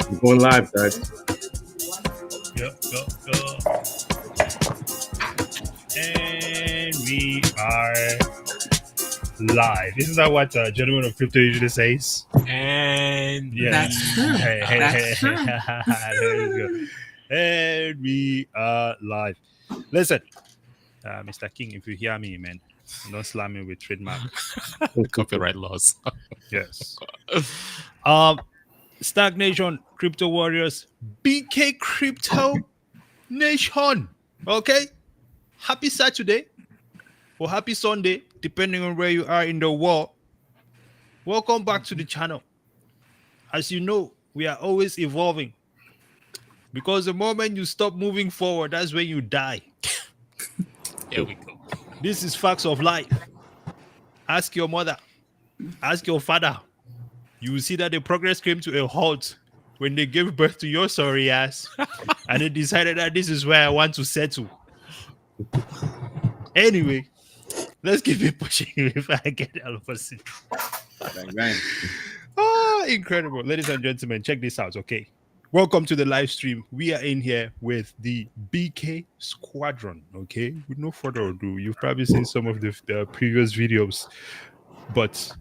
We're going live, guys. Go. And we are live. Isn't that what Gentleman of Crypto usually says? And yeah, That's true. That's true. There you go. And we are live. Listen, Mr. King, if you hear me, man, don't slam me with trademark. copyright laws. Yes. Stagnation, Crypto Warriors, Bkcrypto Nation. Okay? Happy Saturday or happy Sunday, depending on where you are in the world. Welcome back to the channel. As you know, we are always evolving. Because the moment you stop moving forward, that's when you die. Here we go. This is facts of life. Ask your mother. Ask your father. You will see that the progress came to a halt when they gave birth to your sorry ass and they decided that this is where I want to settle. Anyway, let's keep it pushing if I get all of us. Incredible. Ladies and gentlemen, check this out, okay? Welcome to the live stream. We are in here with the BK Squadron, okay? With no further ado, you've probably seen some of the previous videos, but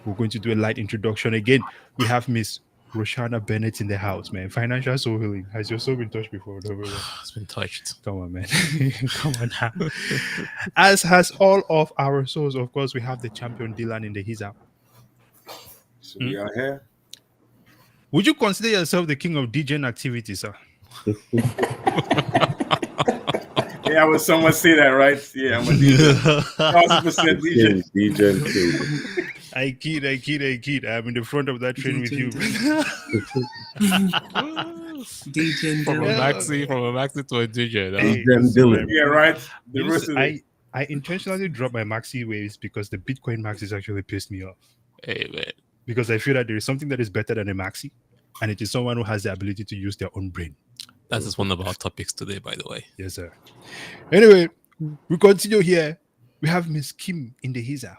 we're going to do a light introduction again. We have Miss Roshana Bennett in the house, man. Financial soul healing. Has your soul been touched before? It's been touched. Come on, man. Come on now. As has all of our souls, of course, we have the champion Dylan in the Hiza. So we are here. Would you consider yourself the king of DJing activity, sir? Yeah, I would someone say that, right? Yeah, I'm a DJ. 1,000% DJ. DJ. I kid. I'm in the front of that train with you. DJ From a maxi to a DJ. Hey, yeah, right. The rest of I intentionally dropped my maxi waves because the Bitcoin maxis actually pissed me off. Hey, man. Because I feel that there is something that is better than a maxi, and it is someone who has the ability to use their own brain. That is one of our topics today, by the way. Yes, sir. Anyway, we continue here. We have Miss Kim in the Hiza.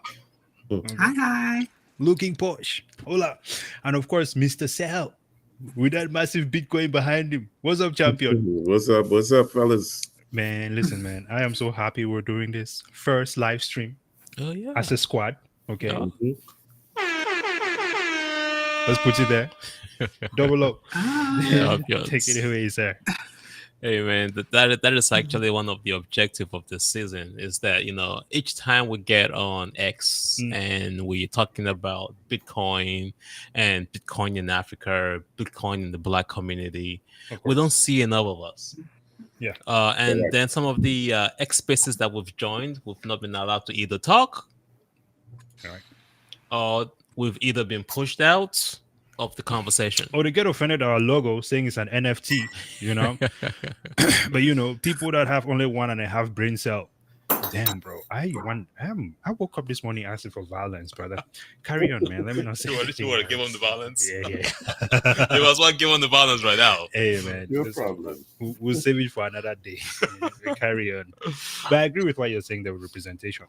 Hi. Looking posh. Hola. And of course, Mr. Sal with that massive Bitcoin behind him. What's up, champion? What's up, fellas? Man, listen, man. I am so happy we're doing this first live stream as a squad. Okay. Mm-hmm. Let's put it there. Double up. Yes. Take it away, sir. Hey, man, that is actually one of the objectives of this season is that, each time we get on X and we're talking about Bitcoin and Bitcoin in Africa, Bitcoin in the Black community, we don't see enough of us. Yeah. And then some of the X spaces that we've joined, we've not been allowed to either talk or we've either been pushed out of the conversation. Or they get offended at our logo saying it's an NFT, But people that have only 1.5 brain cell. Damn, bro. I woke up this morning asking for violence, brother. Carry on, man. Let me not say You want to give them the violence? Yeah. You must want to give them the violence right now. Hey, man. No problem. We'll save it for another day. Carry on. But I agree with what you're saying, the representation.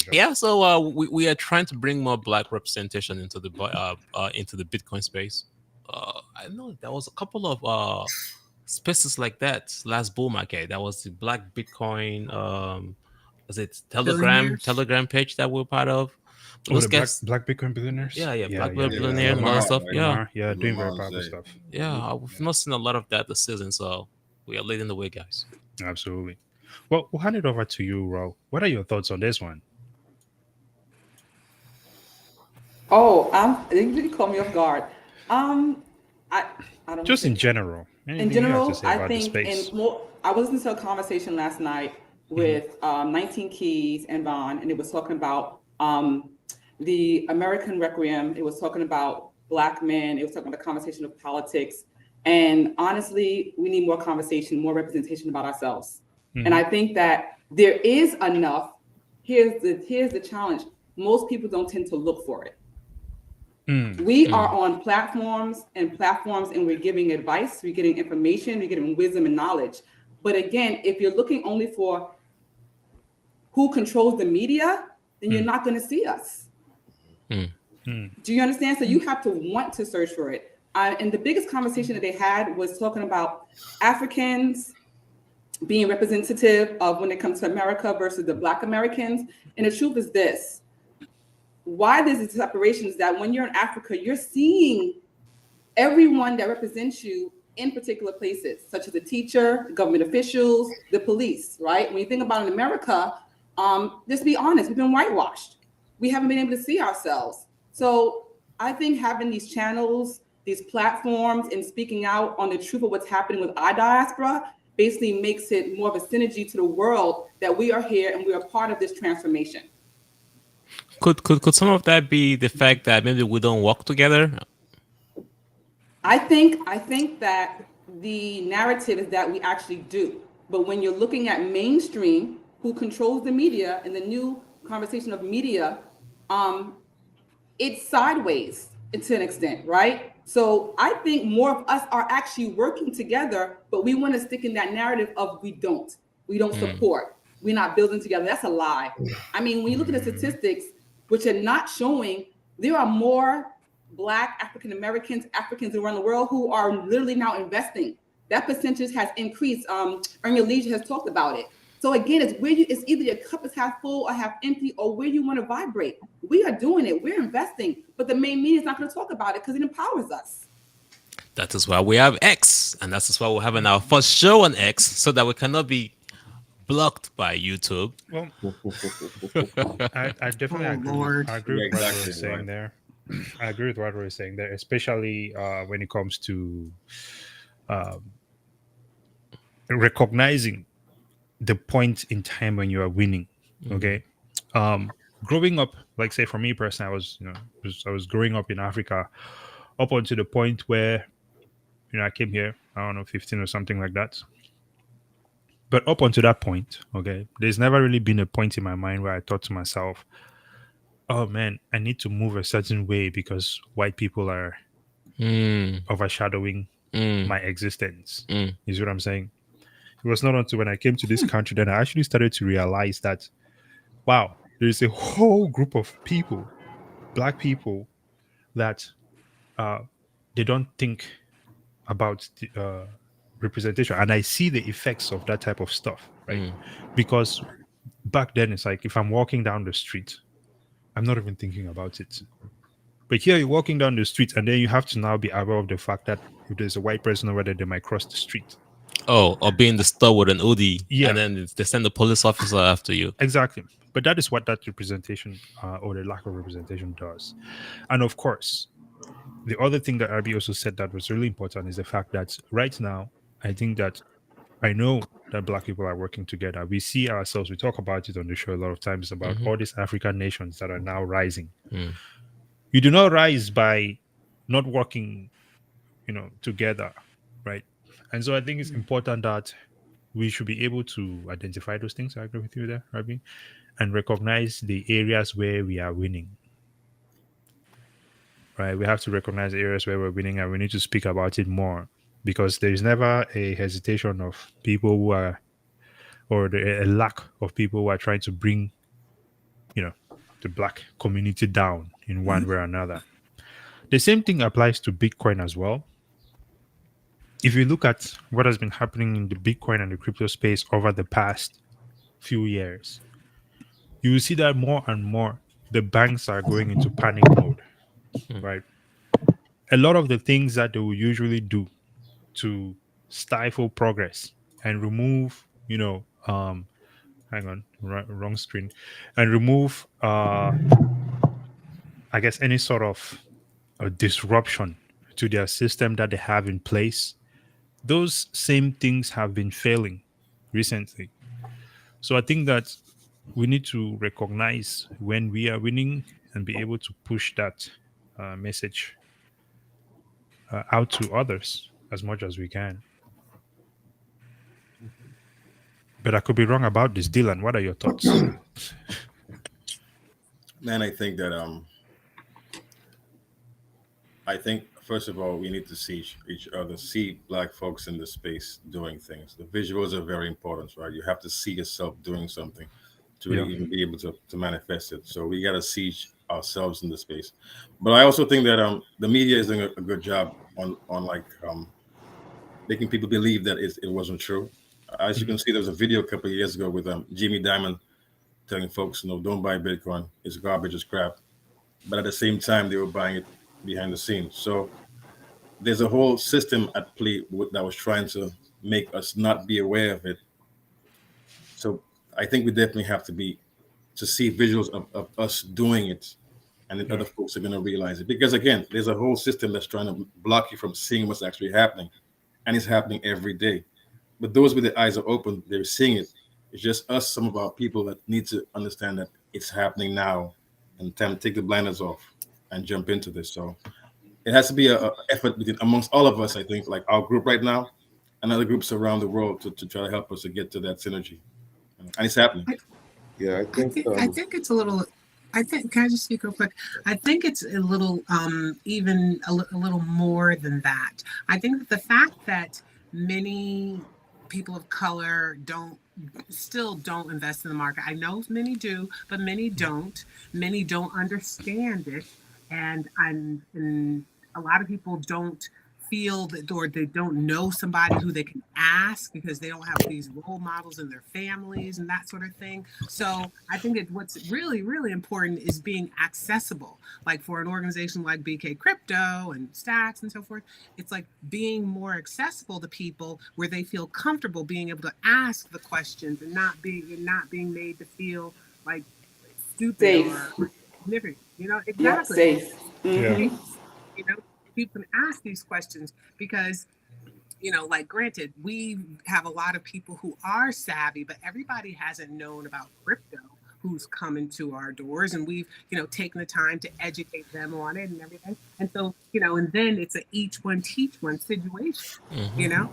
Sure. Yeah, so we are trying to bring more Black representation into the Bitcoin space. I know there was a couple of spaces like that last bull market. That was the Black Bitcoin. Was it Telegram page that we're part of? Those guys, Black Bitcoin billionaires. Yeah, Black billionaires and all that stuff. Yeah, doing very powerful stuff. Yeah, we've not seen a lot of that this season, so we are leading the way, guys. Absolutely. Well, we'll hand it over to you, Ro. What are your thoughts on this one? Oh, they really caught me off guard. I don't. Just in general. In general, I think. I was listening to a conversation last night with 19 Keys and Vaughn, and it was talking about the American Requiem. It was talking about Black men. It was talking about the conversation of politics. And honestly, we need more conversation, more representation about ourselves. Mm-hmm. And I think that there is enough. Here's the challenge. Most people don't tend to look for it. We are on platforms, and we're giving advice, we're getting information, we're getting wisdom and knowledge. But again, if you're looking only for who controls the media, then you're not going to see us. Do you understand? So you have to want to search for it. And the biggest conversation that they had was talking about Africans being representative of when it comes to America versus the Black Americans. And the truth is this: why there's a separation is that when you're in Africa, you're seeing everyone that represents you in particular places, such as the teacher, the government officials, the police, right? When you think about in America, just be honest, we've been whitewashed. We haven't been able to see ourselves. So I think having these channels, these platforms, and speaking out on the truth of what's happening with our diaspora basically makes it more of a synergy to the world that we are here and we are part of this transformation. Could some of that be the fact that maybe we don't work together? I think that the narrative is that we actually do. But when you're looking at mainstream, who controls the media and the new conversation of media, it's sideways to an extent, right? So I think more of us are actually working together, but we want to stick in that narrative of we don't support, we're not building together. That's a lie. I mean, when you look at the statistics, which are not showing, there are more Black African around the world who are literally now investing. That percentage has increased. Earn Your Leisure has talked about it. So again, it's either your cup is half full or half empty, or where you want to vibrate. We are doing it. We're investing, but the main media is not going to talk about it because it empowers us. That is why we have X, and that is why we're having our first show on X, so that we cannot be blocked by YouTube. Well, I definitely agree with what we're saying there. I agree with what we're saying there, especially when it comes to recognizing the point in time when you are winning. Okay. Growing up, like say for me personally, I was growing up in Africa up until the point where, I came here, I don't know, 15 or something like that. But up until that point, okay, there's never really been a point in my mind where I thought to myself, oh man, I need to move a certain way because white people are overshadowing my existence. Is what I'm saying. It was not until when I came to this country that I actually started to realize that, wow, there is a whole group of people, Black people, that they don't think about the representation. And I see the effects of that type of stuff, right? Because back then, it's like if I'm walking down the street, I'm not even thinking about it. But here you're walking down the street, and then you have to now be aware of the fact that if there's a white person over there, they might cross the street. Oh, or be in the store with an Udi, and then they send the police officer after you. Exactly. But that is what that representation or the lack of representation does. And of course, the other thing that RB also said that was really important is the fact that right now, I know that Black people are working together. We see ourselves, we talk about it on the show a lot of times about all these African nations that are now rising. You do not rise by not working, together, right? And so I think it's important that we should be able to identify those things. I agree with you there, Rabi, and recognize the areas where we are winning. Right? We have to recognize the areas where we're winning, and we need to speak about it more because there is never a hesitation of people who are, or a lack of people who are trying to bring, the Black community down in one way or another. The same thing applies to Bitcoin as well. If you look at what has been happening in the Bitcoin and the crypto space over the past few years, you will see that more and more the banks are going into panic mode, right? A lot of the things that they will usually do to stifle progress and remove, hang on, wrong screen, and remove, I guess, any sort of disruption to their system that they have in place. Those same things have been failing recently. So I think that we need to recognize when we are winning and be able to push that message out to others as much as we can. But I could be wrong about this. Dylan, what are your thoughts? Man, I think that first of all, we need to see each other, see Black folks in the space doing things. The visuals are very important, right? You have to see yourself doing something to really even be able to manifest it. So we got to see ourselves in the space. But I also think that the media is doing a good job on like making people believe that it wasn't true. As you can see, there was a video a couple of years ago with Jimmy Diamond telling folks, don't buy Bitcoin. It's garbage, it's crap. But at the same time, they were buying it behind the scenes. So there's a whole system at play that was trying to make us not be aware of it. So I think we definitely have to see visuals of us doing it, and then other folks are going to realize it. Because again, there's a whole system that's trying to block you from seeing what's actually happening, and it's happening every day. But those with their eyes are open, they're seeing it. It's just us, some of our people, that need to understand that it's happening now, and time to take the blinders off and jump into this. So it has to be a effort amongst all of us. I think, like our group right now, and other groups around the world to try to help us to get to that synergy, and it's happening. Yeah, I think it's a little. Can I just speak real quick? I think it's a little, even a little more than that. I think that the fact that many people of color still don't invest in the market. I know many do, but many don't. Many don't understand it, and a lot of people don't feel that, or they don't know somebody who they can ask because they don't have these role models in their families and that sort of thing. So I think that what's really, really important is being accessible. Like for an organization like Bkcrypto and Stakk and so forth, it's like being more accessible to people where they feel comfortable being able to ask the questions and not being made to feel like stupid safe. or significant. Exactly. Yep, safe. Mm-hmm. People can ask these questions because, like granted, we have a lot of people who are savvy, but everybody hasn't known about crypto who's coming to our doors, and we've, taken the time to educate them on it and everything. And so, and then it's a each one teach one situation, so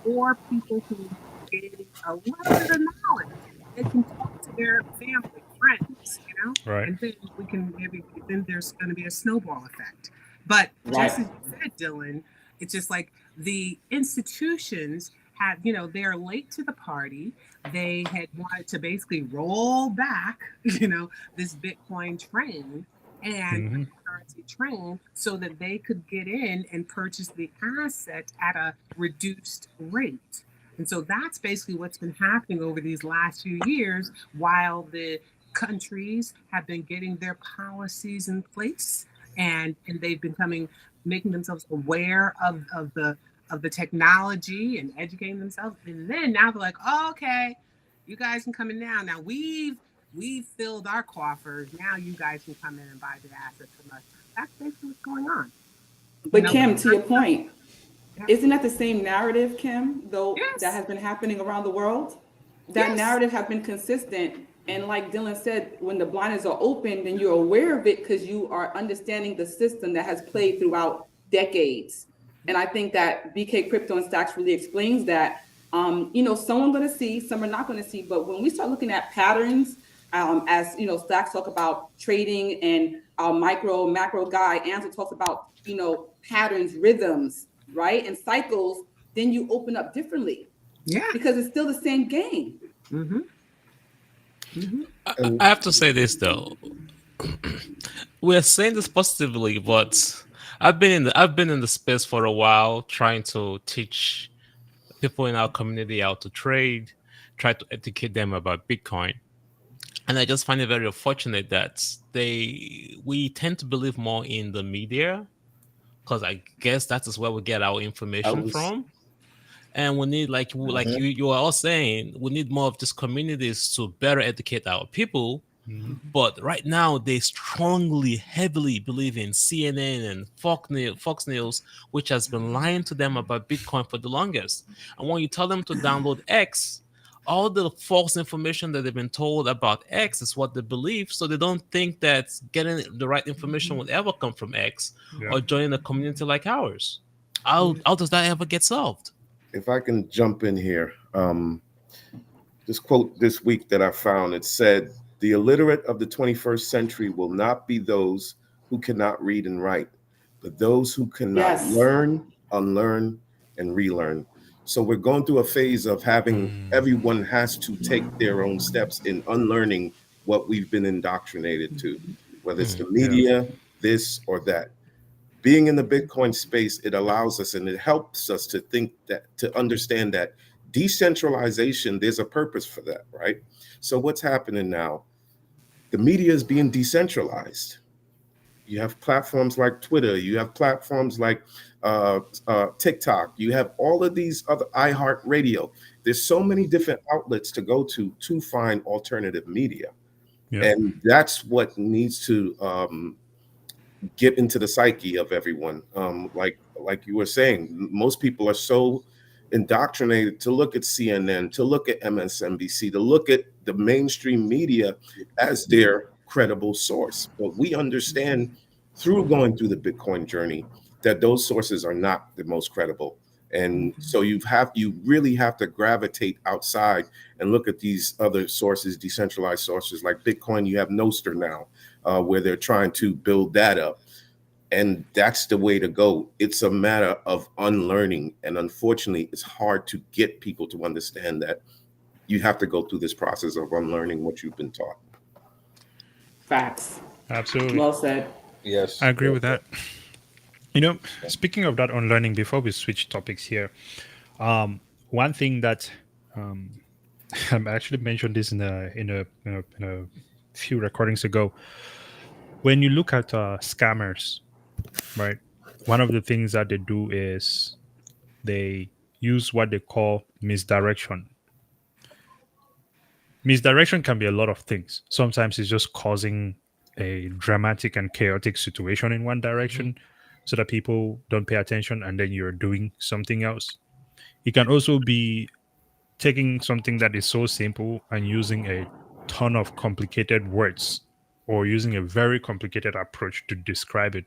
more people who gain a little bit of knowledge, they can talk to their family, friends, Right. and then there's going to be a snowball effect. But just as you said, Dylan, it's just like the institutions have, they're late to the party. They had wanted to basically roll back, this Bitcoin train and currency train so that they could get in and purchase the asset at a reduced rate. And so that's basically what's been happening over these last few years while the countries have been getting their policies in place. And they've been making themselves aware of the technology and educating themselves. And then now they're like, oh, okay, you guys can come in now. Now we've filled our coffers. Now you guys can come in and buy the assets from us. That's basically what's going on. But Kim, to your point, isn't that the same narrative, Kim, though, Yes. that has been happening around the world? That narrative has been consistent. And like Dylan said, when the blinders are open, then you're aware of it because you are understanding the system that has played throughout decades. And I think that Bkcrypto and Stakk really explains that. Some are going to see, some are not going to see. But when we start looking at patterns, as Stakk talk about trading, and our macro guy Ansel talks about patterns, rhythms, right, and cycles, then you open up differently. Yeah, because it's still the same game. Mm-hmm. I have to say this though. We're saying this positively, but I've been in the space for a while, trying to teach people in our community how to trade, try to educate them about Bitcoin. And I just find it very unfortunate that we tend to believe more in the media, because I guess that is where we get our information from. And we need, like you are all saying, we need more of these communities to better educate our people. But right now, they strongly, heavily believe in CNN and Fox News, which has been lying to them about Bitcoin for the longest. And when you tell them to download X, all the false information that they've been told about X is what they believe. So they don't think that getting the right information will ever come from X or joining a community like ours. How does that ever get solved? If I can jump in here, this quote this week that I found, it said, "The illiterate of the 21st century will not be those who cannot read and write, but those who cannot learn, unlearn, and relearn." So we're going through a phase of having everyone has to take their own steps in unlearning what we've been indoctrinated to, whether it's the media, this or that. being in the Bitcoin space, it allows us and it helps us to think to understand that decentralization, there's a purpose for that, right? So what's happening now? The media is being decentralized. You have platforms like Twitter, you have platforms like TikTok, you have all of these other iHeartRadio. There's so many different outlets to go to find alternative media. And that's what needs to get into the psyche of everyone. Like you were saying, most people are so indoctrinated to look at CNN, to look at MSNBC, to look at the mainstream media as their credible source. But we understand through going through the Bitcoin journey that those sources are not the most credible. And so you really have to gravitate outside and look at these other sources, decentralized sources like Bitcoin. You have Nostr now, where they're trying to build that up. And that's the way to go. It's a matter of unlearning. And unfortunately, it's hard to get people to understand that you have to go through this process of unlearning what you've been taught. Facts. Absolutely. Well said. Yes. I agree with that. Speaking of that unlearning, before we switch topics here, one thing that I actually mentioned this in a few recordings ago. When you look at scammers, right? One of the things that they do is they use what they call misdirection. Misdirection can be a lot of things. Sometimes it's just causing a dramatic and chaotic situation in one direction so that people don't pay attention and then you're doing something else. It can also be taking something that is so simple and using a ton of complicated words or using a very complicated approach to describe it.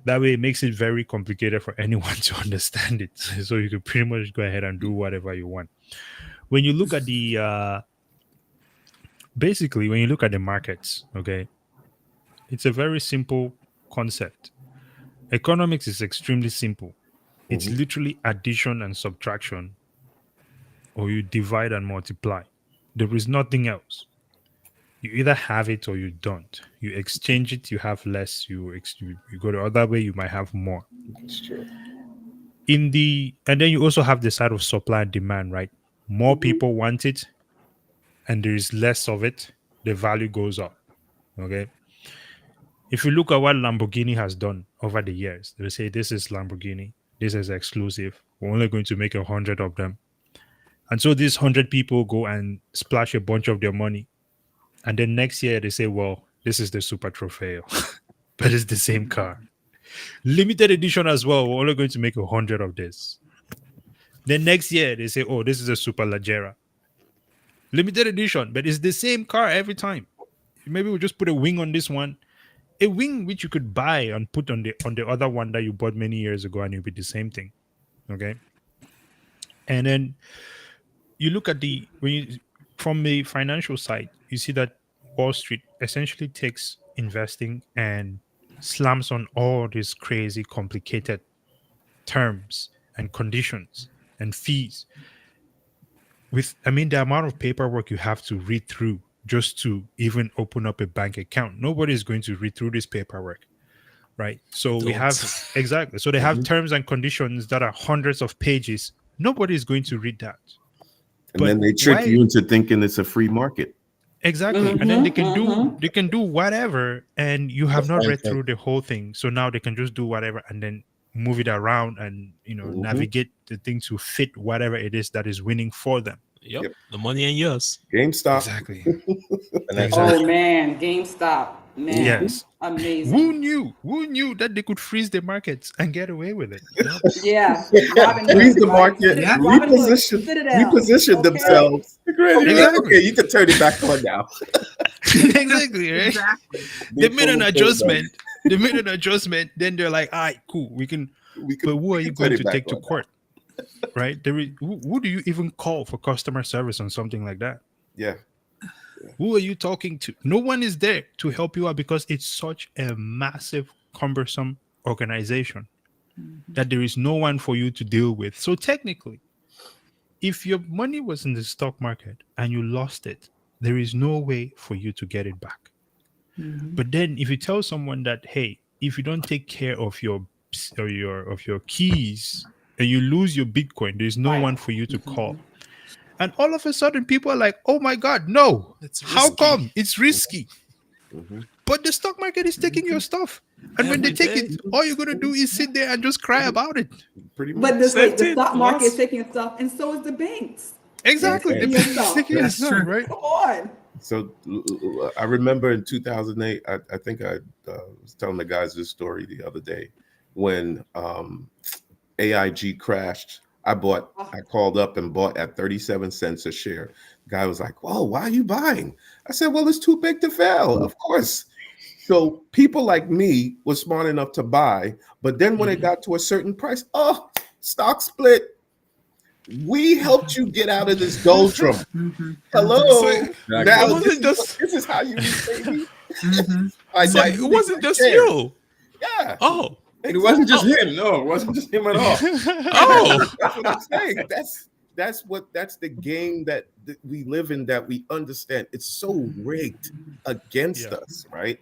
That way it makes it very complicated for anyone to understand it. So you can pretty much go ahead and do whatever you want. When you look at the basically when you look at the markets, okay, it's a very simple concept. Economics is extremely simple. It's literally addition and subtraction, or you divide and multiply. There is nothing else. You either have it or you don't. You exchange it, you have less. You go the other way, you might have more. That's true. And then you also have the side of supply and demand, right? More people want it, and there is less of it. The value goes up. Okay. If you look at what Lamborghini has done over the years, they say this is Lamborghini, this is exclusive. We're only going to make 100 of them. And so these 100 people go and splash a bunch of their money. And then next year they say, well, this is the Super Trofeo, but it's the same car. Limited edition as well. We're only going to make 100 of this. Then next year they say, oh, this is a Super Leggera. Limited edition, but it's the same car every time. Maybe we'll just put a wing on this one. A wing which you could buy and put on the other one that you bought many years ago, and it'll be the same thing. Okay. And then you look at from the financial side, you see that Wall Street essentially takes investing and slams on all these crazy, complicated terms and conditions and fees. The amount of paperwork you have to read through just to even open up a bank account. Nobody is going to read through this paperwork, right? So we have exactly. So they have terms and conditions that are hundreds of pages. Nobody is going to read that. And then they trick you into thinking it's a free market. Exactly. And then they can do whatever, and you have not read through the whole thing. So now they can just do whatever and then move it around and navigate the thing to fit whatever it is that is winning for them. Yep. The money ain't yours. GameStop. Exactly. Oh man, GameStop. Man, yes. Amazing. Who knew that they could freeze the markets and get away with it? Yeah. Freeze the market, reposition themselves. Okay, you can turn it back on now. Exactly, right? Exactly. They made an adjustment. Then they're like, all right, cool. We can but who are you going to take to court? Right? Who do you even call for customer service on something like that? Yeah. Who are you talking to? No one is there to help you out because it's such a massive, cumbersome organization that there is no one for you to deal with. So technically, if your money was in the stock market and you lost it, there is no way for you to get it back. But then if you tell someone that, hey, if you don't take care of your your keys and you lose your Bitcoin, there's no one for you to call. And all of a sudden, people are like, "Oh my God, no! How come? It's risky." But the stock market is taking your stuff, and when they take it, all you're gonna do is sit there and just cry about it. Pretty much. But the stock market is taking stuff, and so is the banks. Exactly, the bank is taking your stuff, right? Come on. So I remember in 2008, I think I was telling the guys this story the other day when AIG crashed. I called up and bought at 37 cents a share. Guy was like, "Whoa, why are you buying?" I said, "Well, it's too big to fail, of course." So people like me were smart enough to buy, but then when it got to a certain price, stock split. We helped you get out of this doldrum. Hello. Now this is how you repay me. It wasn't just you. Yeah. Oh. It wasn't just him. No, it wasn't just him at all. That's what I'm saying. That's the game that we live in, that we understand. It's so rigged against us, right?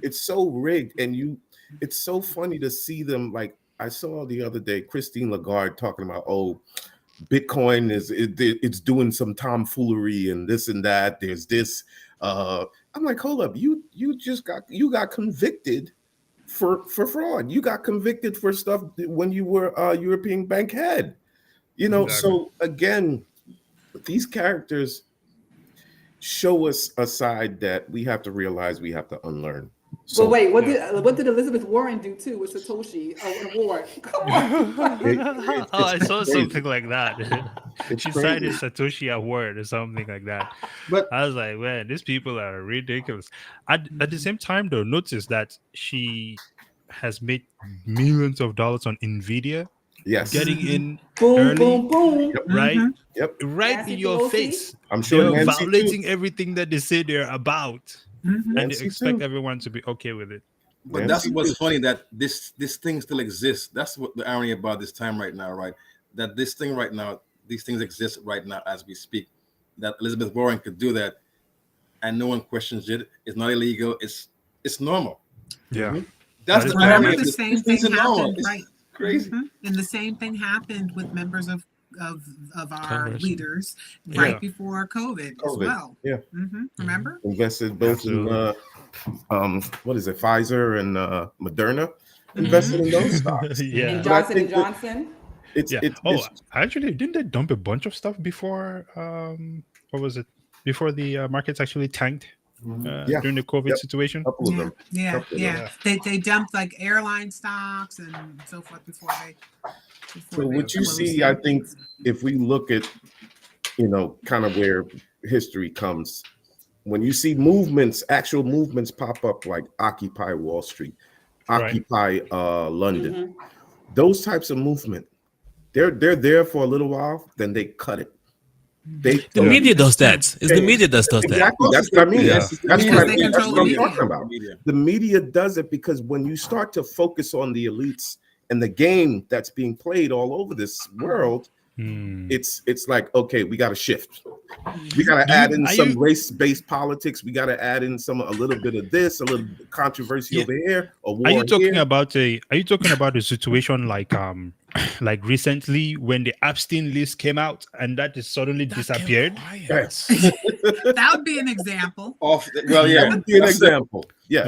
It's so rigged, and it's so funny to see them. Like I saw the other day, Christine Lagarde talking about, Bitcoin it's doing some tomfoolery and this and that. There's this. I'm like, hold up, you got convicted for fraud. You got convicted for stuff when you were European bank head. Exactly. So again, these characters show us a side that we have to realize we have to unlearn. So, but wait, what did Elizabeth Warren do too with Satoshi award? Come on. I saw something like that. She cited Satoshi award or something like that. But I was like, man, these people are ridiculous. At the same time, though, notice that she has made millions of dollars on Nvidia. Yes. Getting in boom, early, boom, boom. Right? Yep. Right Nancy in your Pelosi. face. I'm sure they're Nancy violating too. everything that they say they're about. And they expect everyone to be okay with it. But that's what's funny, that this thing still exists. That's what the irony about this time right now, right? That this thing right now, these things exist right now as we speak. That Elizabeth Warren could do that, and no one questions it. It's not illegal. It's normal. Yeah, that's the Remember irony. the same thing happened, right? Crazy. And the same thing happened with members of our Congress. leaders right before COVID as well. Yeah. Remember? Invested both in what is it, Pfizer and Moderna. Invested in those stocks. And Johnson and Johnson. It's actually, didn't they dump a bunch of stuff before? What was it? Before the markets actually tanked during the COVID situation. Couple of them. Yeah. They dumped like airline stocks and so forth before they. So what you see, I think, if we look at, kind of where history comes, when you see actual movements pop up like Occupy Wall Street, Occupy London, those types of movement, they're there for a little while, then they cut it. The media does that. It's the media that does that. Exactly. That's what I mean. Yeah. That's what I'm media. talking about. The media does it because when you start to focus on the elites and the game that's being played all over this world, it's like, okay, we got to shift. We got to add in some race-based politics. We got to add in a little bit of this, a little controversy over here. Are you talking about a situation like recently when the Epstein list came out and that just suddenly disappeared? Yes. That would be an example. That would be an example. Yes.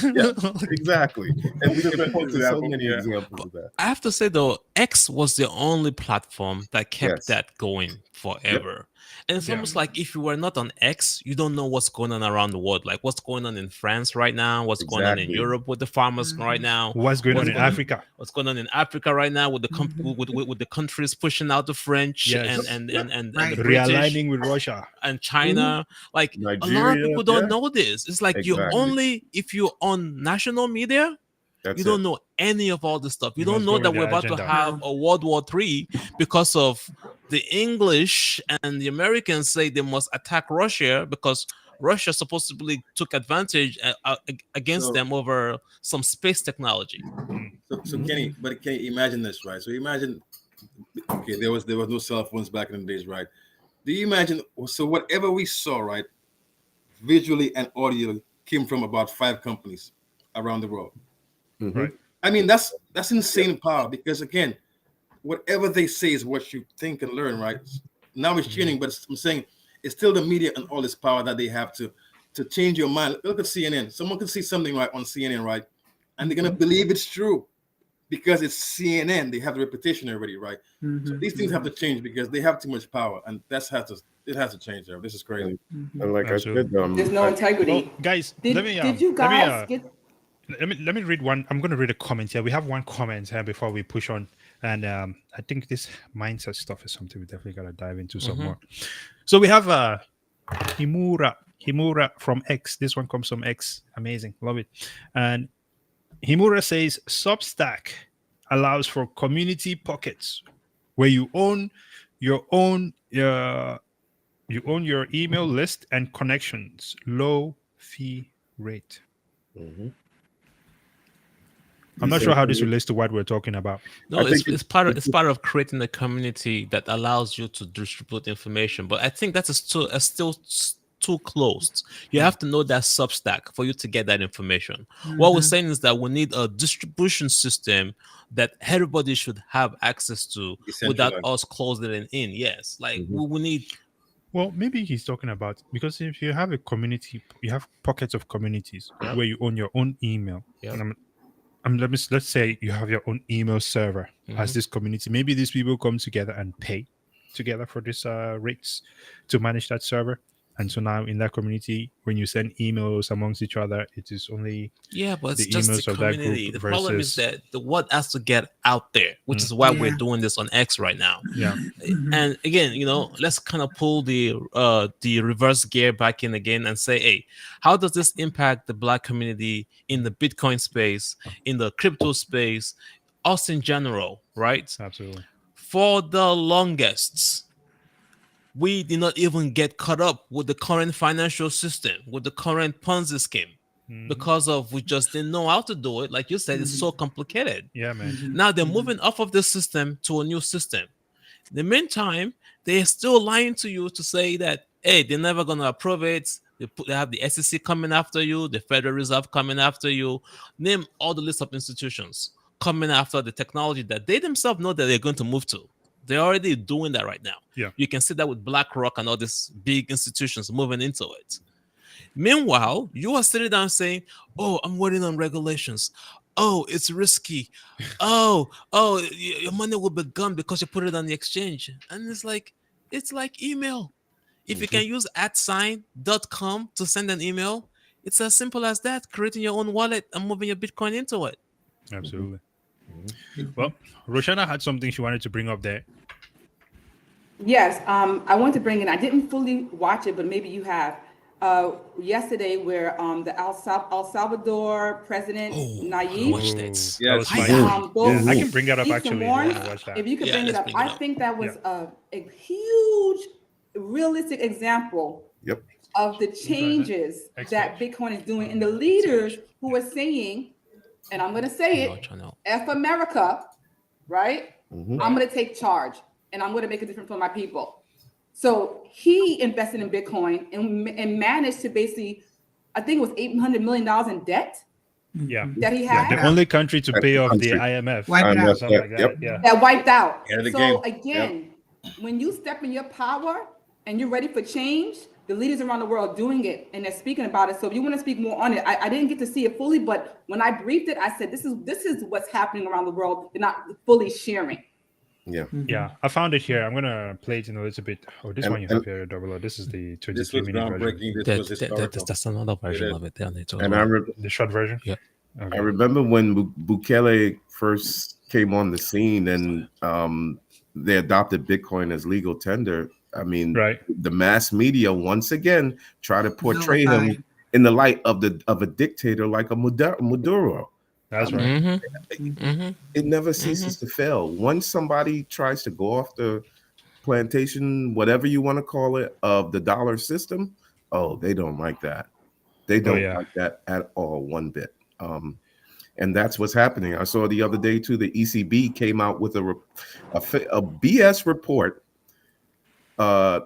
Okay. Yes, exactly. And we can point to so many examples of that. I have to say though, X was the only platform that kept that going forever. And it's almost like if you were not on X, you don't know what's going on around the world. Like what's going on in France right now, what's going on in Europe with the farmers right now, what's going on in Africa, what's going on in Africa right now with the with the countries pushing out the French and the British, realigning with Russia and China. Like Nigeria, a lot of people don't know this. It's like if you're on national media, you don't know any of all this stuff. You don't know that we're about to have a World War III because of the English and the Americans say they must attack Russia because Russia supposedly took advantage against them over some space technology. So Kenny, but can you imagine this, right? So imagine, okay, there was no cell phones back in the days, right? Do you imagine? So whatever we saw, right, visually and audio came from about 5 companies around the world. Right. I mean, that's insane power, because again, whatever they say is what you think and learn, right? Now it's changing, but I'm saying it's still the media and all this power that they have to change your mind. Look at CNN. Someone can see something right on CNN, right, and they're gonna believe it's true because it's CNN. They have the reputation already, right? So these things have to change because they have too much power, and it has to change. There, this is crazy. And like Absolutely. I said, There's no integrity. Well, guys, Did you guys get? let me read one. I'm going to read a comment here. We have one comment here before we push on, and I think this mindset stuff is something we definitely got to dive into some more. So we have Himura from X. This one comes from X. Amazing, love it. And Himura says Substack allows for community pockets where you own your own email list and connections, low fee rate. I'm not sure how this relates to what we're talking about. No, it's part of creating a community that allows you to distribute information. But I think that is still too closed. You have to know that Substack for you to get that information. What we're saying is that we need a distribution system that everybody should have access to without us closing it in. Yes, like we need. Well, maybe he's talking about, because if you have a community, you have pockets of communities where you own your own email. Let's say you have your own email server as this community. Maybe these people come together and pay together for this rates to manage that server. And so now in that community, when you send emails amongst each other, it is only but it's the just emails the of that community. group. The problem is that the word has to get out there, which is why we're doing this on X right now. And again, let's kind of pull the reverse gear back in again and say, hey, how does this impact the Black community in the Bitcoin space, in the crypto space, us in general, right? Absolutely. For the longest, we did not even get caught up with the current financial system, with the current Ponzi scheme, because we just didn't know how to do it. Like you said, it's so complicated. Yeah, man. Now they're moving off of this system to a new system. In the meantime, they're still lying to you to say that, hey, they're never going to approve it. They have the SEC coming after you, the Federal Reserve coming after you. Name all the list of institutions coming after the technology that they themselves know that they're going to move to. They're already doing that right now. Yeah. You can see that with BlackRock and all these big institutions moving into it. Meanwhile, you are sitting down saying, oh, I'm waiting on regulations. Oh, it's risky. Oh, your money will be gone because you put it on the exchange. And it's like email. If you can use @sign.com to send an email, it's as simple as that, creating your own wallet and moving your Bitcoin into it. Absolutely. Well, Roshana had something she wanted to bring up there. Yes, I want to bring in, I didn't fully watch it, but maybe you have. Yesterday, where the El Salvador president Nayib. Watch that. Yes, I can bring that up actually. If you could bring it up, I think that was a huge, realistic example of the changes that Bitcoin is doing, and the leaders who are saying, and I'm going to say it, F America, right? I'm going to take charge, and I'm going to make a difference for my people. So he invested in Bitcoin and managed to basically, I think it was $800 million in debt. That he had. The only country to pay off the IMF. That wiped out. So again, when you step in your power and you're ready for change, the leaders around the world are doing it and they're speaking about it. So if you want to speak more on it, I didn't get to see it fully, but when I briefed it, I said this is what's happening around the world. They're not fully sharing. Yeah, I found it here. I'm gonna play it in a little bit. Oh, this one you have here, double O. This is the 23-minute version. That's another version of it. And the short version. Yeah. Okay. I remember when Bukele first came on the scene and they adopted Bitcoin as legal tender. I mean, the mass media once again try to portray him in the light of a dictator like a Maduro. That's right. It never ceases to fail. Once somebody tries to go off the plantation, whatever you want to call it, of the dollar system, they don't like that. They don't like that at all, one bit. And that's what's happening. I saw the other day too, the ECB came out with a BS report.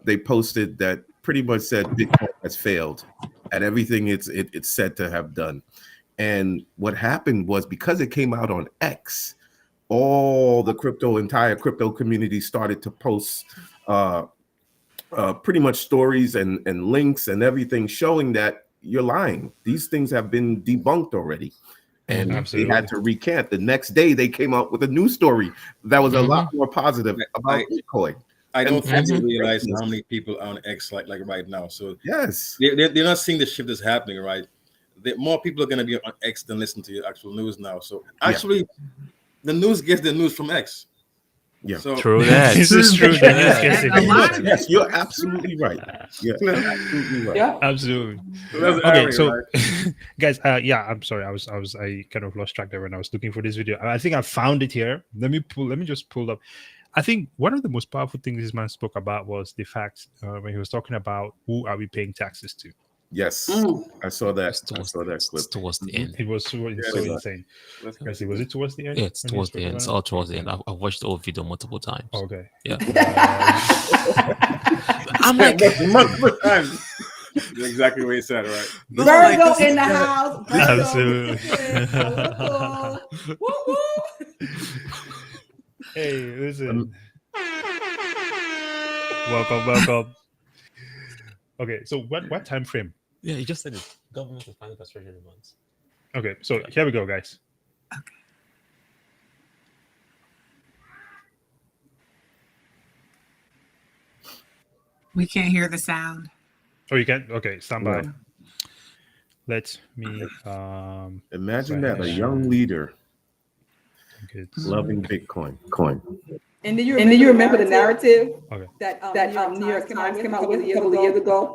They posted that pretty much said Bitcoin has failed at everything it's said to have done. And what happened was, because it came out on X, all the entire crypto community started to post pretty much stories and links and everything showing that you're lying. These things have been debunked already. And they had to recant. The next day, they came out with a new story that was a lot more positive about Bitcoin. I don't think they realize how many people are on X like right now. So yes, they're not seeing the shift that's happening, right? More people are going to be on X than listen to your actual news now. So actually, the news gets the news from X. Yeah, so true that. This is true. Yes, you're absolutely right. Yeah, absolutely right. Yeah. Absolutely. Okay, so right? guys, I'm sorry. I kind of lost track there when I was looking for this video. I think I found it here. Let me just pull up. I think one of the most powerful things this man spoke about was the fact when he was talking about who are we paying taxes to. Yes, I saw that. I saw that clip. Towards the end. It was so insane. Was it towards the end? Yeah, it's towards the end. It's all towards the end. I've watched the whole video multiple times. Okay. Yeah. I'm like multiple times. That's exactly what he said, right? Virgo in the house. Absolutely. Woo, woo. Hey, listen. Welcome. Okay, so what time frame? Yeah, you just said it. Government is finding frustration months. Okay, so here we go, guys. Okay. We can't hear the sound. Oh, you can't? Okay, stand by. No. Let me Imagine that, a young leader get loving Bitcoin. And do you remember the narrative Okay. that New York Times came out with a couple of years ago?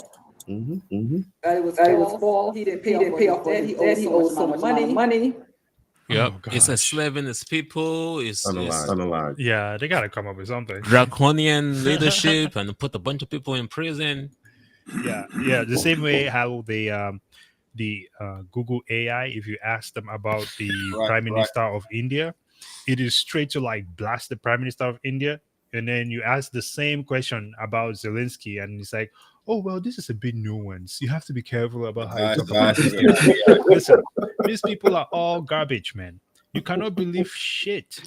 It was false. He didn't pay off debt. He owed so much money. Yep. Oh, It's gosh. enslaving its people. It's Unalive. Yeah, they gotta come up with something. draconian leadership and put a bunch of people in prison. Yeah. The same way how the Google AI, if you ask them about the Prime Minister of India, it is straight to like blast the Prime Minister of India. And then you ask the same question about Zelensky, and it's like, oh, well, this is a bit nuanced. You have to be careful about how you talk about this. Listen, these people are all garbage, man. You cannot believe shit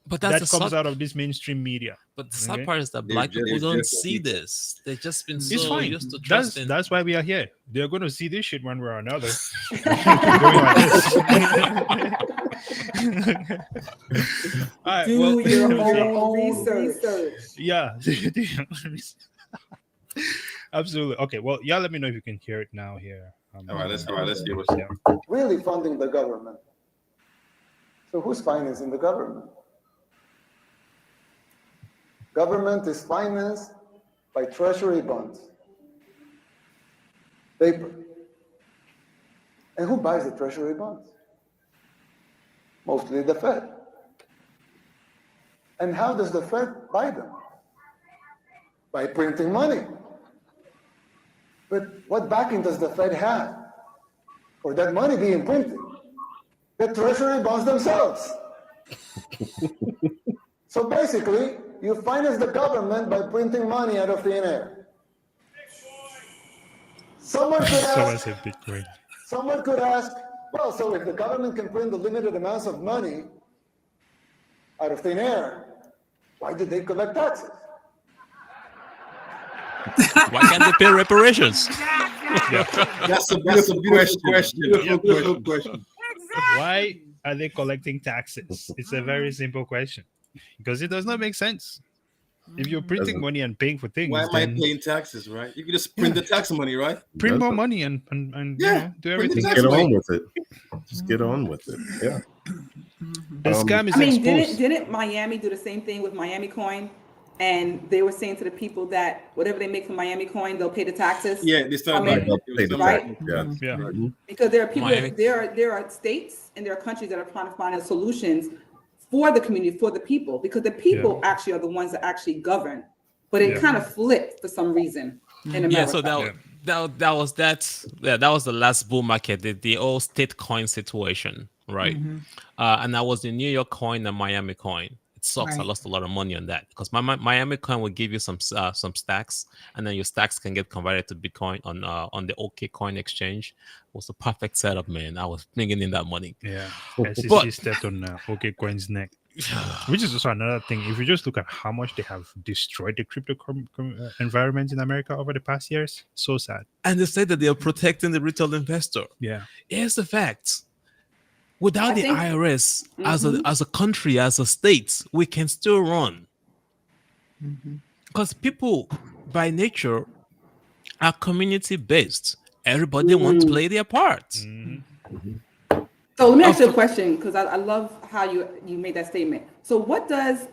But that comes out of this mainstream media. But the sad part is that black people don't see this. They've just been It's so fine. used to trusting. That's why we are here. They're going to see this shit one way or another. Going like this. All right, Do your own research. Yeah. Absolutely. Okay. Well, yeah. Let me know if you can hear it now. Here. All right. Let's hear what's really funding the government. So who's financing the government? Government is financed by treasury bonds, paper. And who buys the treasury bonds? Mostly the Fed. And how does the Fed buy them? By printing money. But what backing does the Fed have for that money being printed? The treasury bonds themselves. So basically, you finance the government by printing money out of thin air. Someone could ask, well, so if the government can print the limited amounts of money out of thin air, why did they collect taxes? Why can't they pay reparations? That's a beautiful question. Why are they collecting taxes? It's a very simple question. Because it does not make sense. If you're printing money and paying for things, why am I paying taxes, right? You can just print the tax money, right? Print more money and you know, do everything. Just get on with it. Just get on with it. Yeah. The scam is exposed. Didn't Miami do the same thing with Miami Coin? And they were saying to the people that whatever they make from Miami Coin, they'll pay the taxes. Yeah, they started pay the right? taxes. Yeah. Because there are people, there are states and there are countries that are trying to find solutions for the community, for the people, because the people actually are the ones that actually govern. But it kind of flipped for some reason in America. Yeah, so that was the last bull market, the old state coin situation, right? And that was the New York coin and Miami coin. It sucks. I Right. lost a lot of money on that because my Miami coin will give you some stacks, and then your stacks can get converted to Bitcoin on the OK Coin exchange. It was a perfect setup, man. I was bringing in that money. Yeah. But SEC stepped on OK Coin's neck. Which is also another thing. If you just look at how much they have destroyed the crypto environment in America over the past years, so sad. And they say that they are protecting the retail investor. Yeah. Here's the fact. Without the IRS, Mhm. as a country, as a state, we can still run. Mm-hmm. Because people, by nature, are community-based. Everybody wants to play their part. So let me ask you a question, because I love how you made that statement. So what does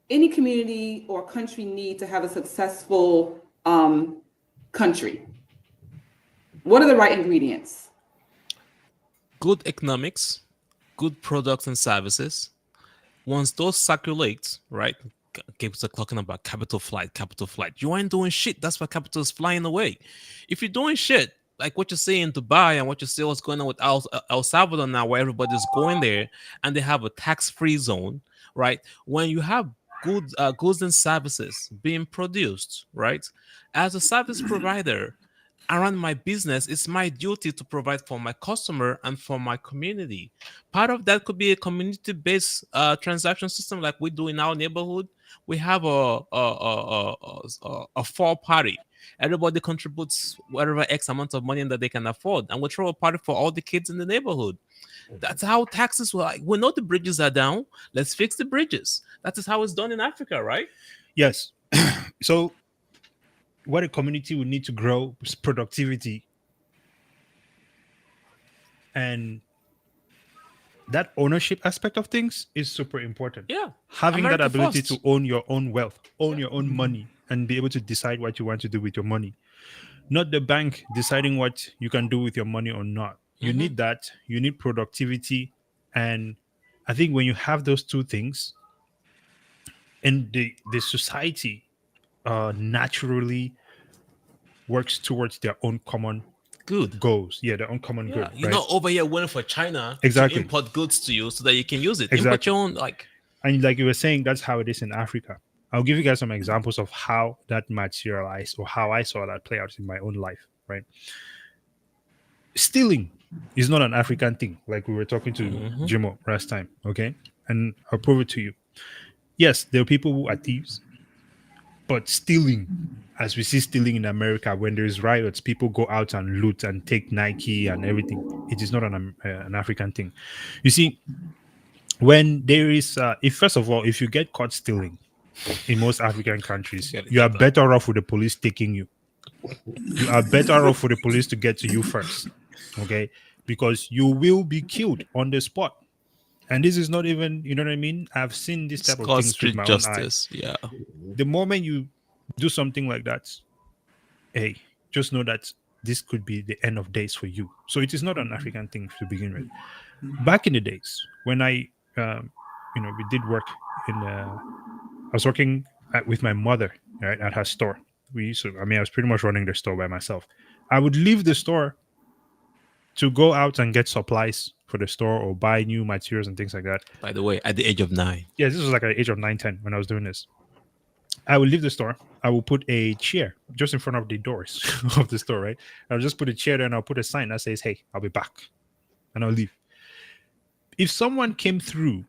any community or country need to have a successful country? What are the right ingredients? Good economics, good products and services. Once those circulate, right? People are talking about capital flight. You ain't doing shit. That's why capital is flying away. If you're doing shit, like what you see in Dubai and what you see what's going on with El Salvador now, where everybody's going there and they have a tax-free zone, right? When you have goods and services being produced, right? As a service provider, around my business, it's my duty to provide for my customer and for my community. Part of that could be a community-based transaction system like we do in our neighborhood. We have a fall party. Everybody contributes whatever X amount of money that they can afford, and we throw a party for all the kids in the neighborhood. That's how taxes work. We know the bridges are down. Let's fix the bridges. That is how it's done in Africa, right? Yes. So what a community would need to grow is productivity, and that ownership aspect of things is super important. Yeah. Having America that ability first. to own your own wealth, own your own money, and be able to decide what you want to do with your money. Not the bank deciding what you can do with your money or not. You need that. You need productivity. And I think when you have those two things, and the society naturally works towards their own common Good. goals. Yeah, their own common Yeah, good. you're right? not over here waiting for China Exactly. to import goods to you so that you can use it. Import Exactly. your own, like. And like you were saying, that's how it is in Africa. I'll give you guys some examples of how that materialized or how I saw that play out in my own life, right? Stealing is not an African thing, like we were talking to Jimo last time, okay? And I'll prove it to you. Yes, there are people who are thieves, but stealing, as we see stealing in America, when there's riots, people go out and loot and take Nike and everything. It is not an African thing. You see, when there is, if first of all, if you get caught stealing in most African countries, you are better off with the police taking you. You are better off for the police to get to you first, okay? Because you will be killed on the spot. And this is not even, you know what I mean? I've seen this type of things with my own eyes. Yeah. The moment you do something like that, hey, just know that this could be the end of days for you. So it is not an African thing to begin with. Back in the days when I, we did work in, I was working with my mother, right, at her store. I was pretty much running the store by myself. I would leave the store to go out and get supplies for the store or buy new materials and things like that. By the way, at the age of 9. Yeah, this was like at the age of 9, 10 when I was doing this. I would leave the store. I will put a chair just in front of the doors of the store, right? I'll just put a chair there and I'll put a sign that says, hey, I'll be back. And I'll leave. If someone came through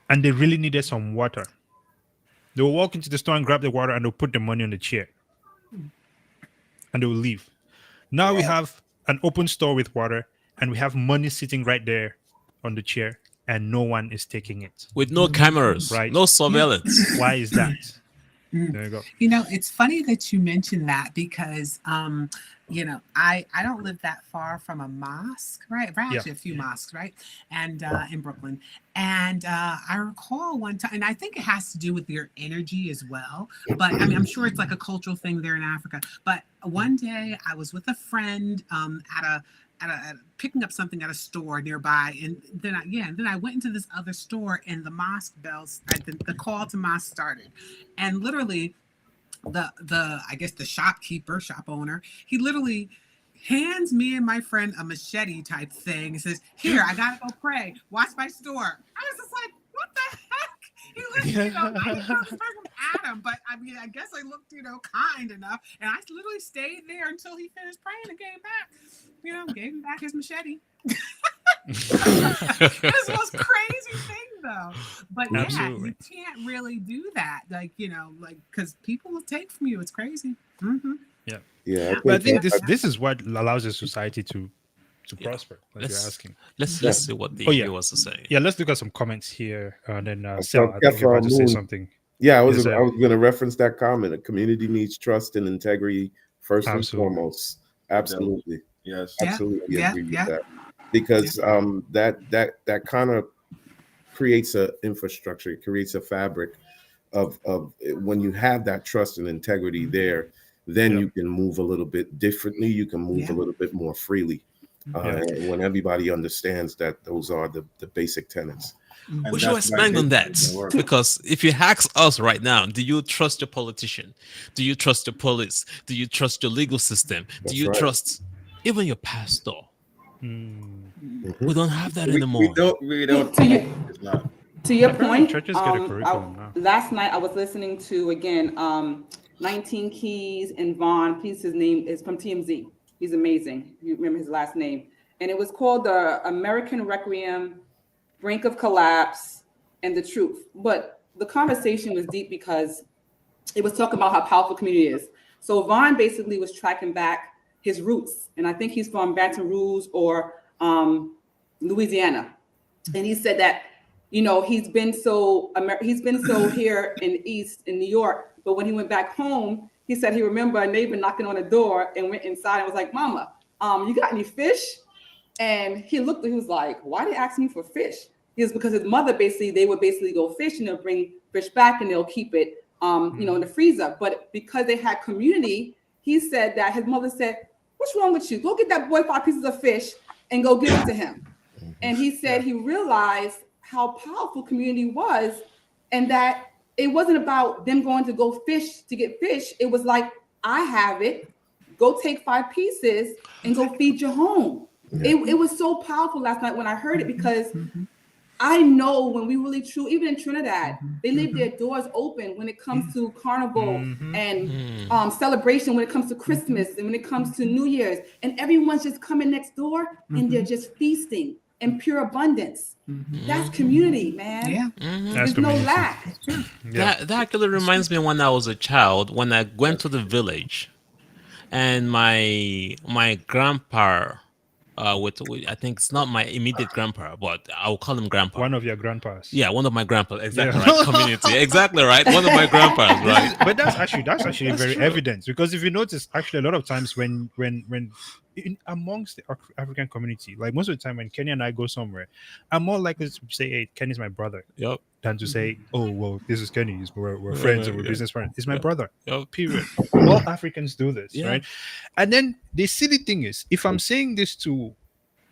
and they really needed some water, they will walk into the store and grab the water and they'll put the money on the chair. And they will leave. Now we have an open store with water and we have money sitting right there on the chair and no one is taking it. With no cameras, right? No surveillance. Why is that? There you go. You know, it's funny that you mentioned that because, I don't live that far from a mosque, right? Actually, a few mosques, right? And in Brooklyn. And I recall one time, and I think it has to do with your energy as well. But I mean, I'm sure it's like a cultural thing there in Africa. But one day I was with a friend at picking up something at a store nearby, and then I went into this other store, and the mosque bells, the call to mosque started, and literally, the shop owner, he literally hands me and my friend a machete type thing and says, "Here, I gotta go pray. Watch my store." I was just like, "What the heck?" He looked, I didn't know this person was Adam, but I mean, I guess I looked, kind enough, and I literally stayed there until he finished praying and gave gave him back his machete. This was crazy thing though, but Absolutely. you can't really do that, because people will take from you. It's crazy. Mm-hmm. Yeah. But I think this is what allows a society to prosper, like you're asking. Let's see what the viewers are saying. Yeah, let's look at some comments here, and then saw Sal, I think you're about to say something. Yeah, I was going to reference that comment. A community needs trust and integrity first and foremost. Absolutely. Yes. Absolutely agree with that. Because that kind of creates an infrastructure, it creates a fabric of when you have that trust and integrity there, then you can move a little bit differently. You can move a little bit more freely. And when everybody understands that those are the basic tenets. We should expand on that, because if you ask us right now, do you trust your politician? Do you trust your police? Do you trust your legal system? Do you trust even your pastor? We don't have that anymore. We don't. To your point, churches get a curriculum now. Last night I was listening to, again, 19 Keys and Vaughn. His name is from TMZ. He's amazing. You remember his last name. And it was called The American Requiem, Brink of Collapse, and the Truth. But the conversation was deep because it was talking about how powerful community is. So Vaughn basically was tracking back his roots. And I think he's from Baton Rouge or Louisiana. And he said that, he's been so here in the East, in New York. But when he went back home, he said he remembered a neighbor knocking on the door and went inside and was like, "Mama, you got any fish?" And he was like, "Why they ask me for fish?" He was because his mother they would go fish and they'll bring fish back and they'll keep it, in the freezer. But because they had community, he said that his mother said, "What's wrong with you? Go get that boy 5 pieces of fish and go give it to him." And he said he realized how powerful community was, and that it wasn't about them going to go fish to get fish. It was like, I have it. Go take 5 pieces and go feed your home. It was so powerful last night when I heard it, because I know when we really even in Trinidad, they leave their doors open when it comes to carnival and celebration, when it comes to Christmas and when it comes to New Year's, and everyone's just coming next door and they're just feasting in pure abundance. That's community, man. There's no lack. That actually reminds me when I was a child, when I went to the village, and my grandpa, I think it's not my immediate grandpa, but I'll call him grandpa. One of your grandpas. Yeah, one of my grandpas. Exactly right. Community. Exactly right. One of my grandpas. Right. But that's actually very evident, because if you notice, actually, a lot of times when amongst the African community, like most of the time when Kenny and I go somewhere, I'm more likely to say, "Hey, Kenny's my brother," than to say, "Oh, well, this is Kenny. We're friends and we're business friends." It's my brother. Period. All Africans do this, right? And then the silly thing is, if I'm saying this to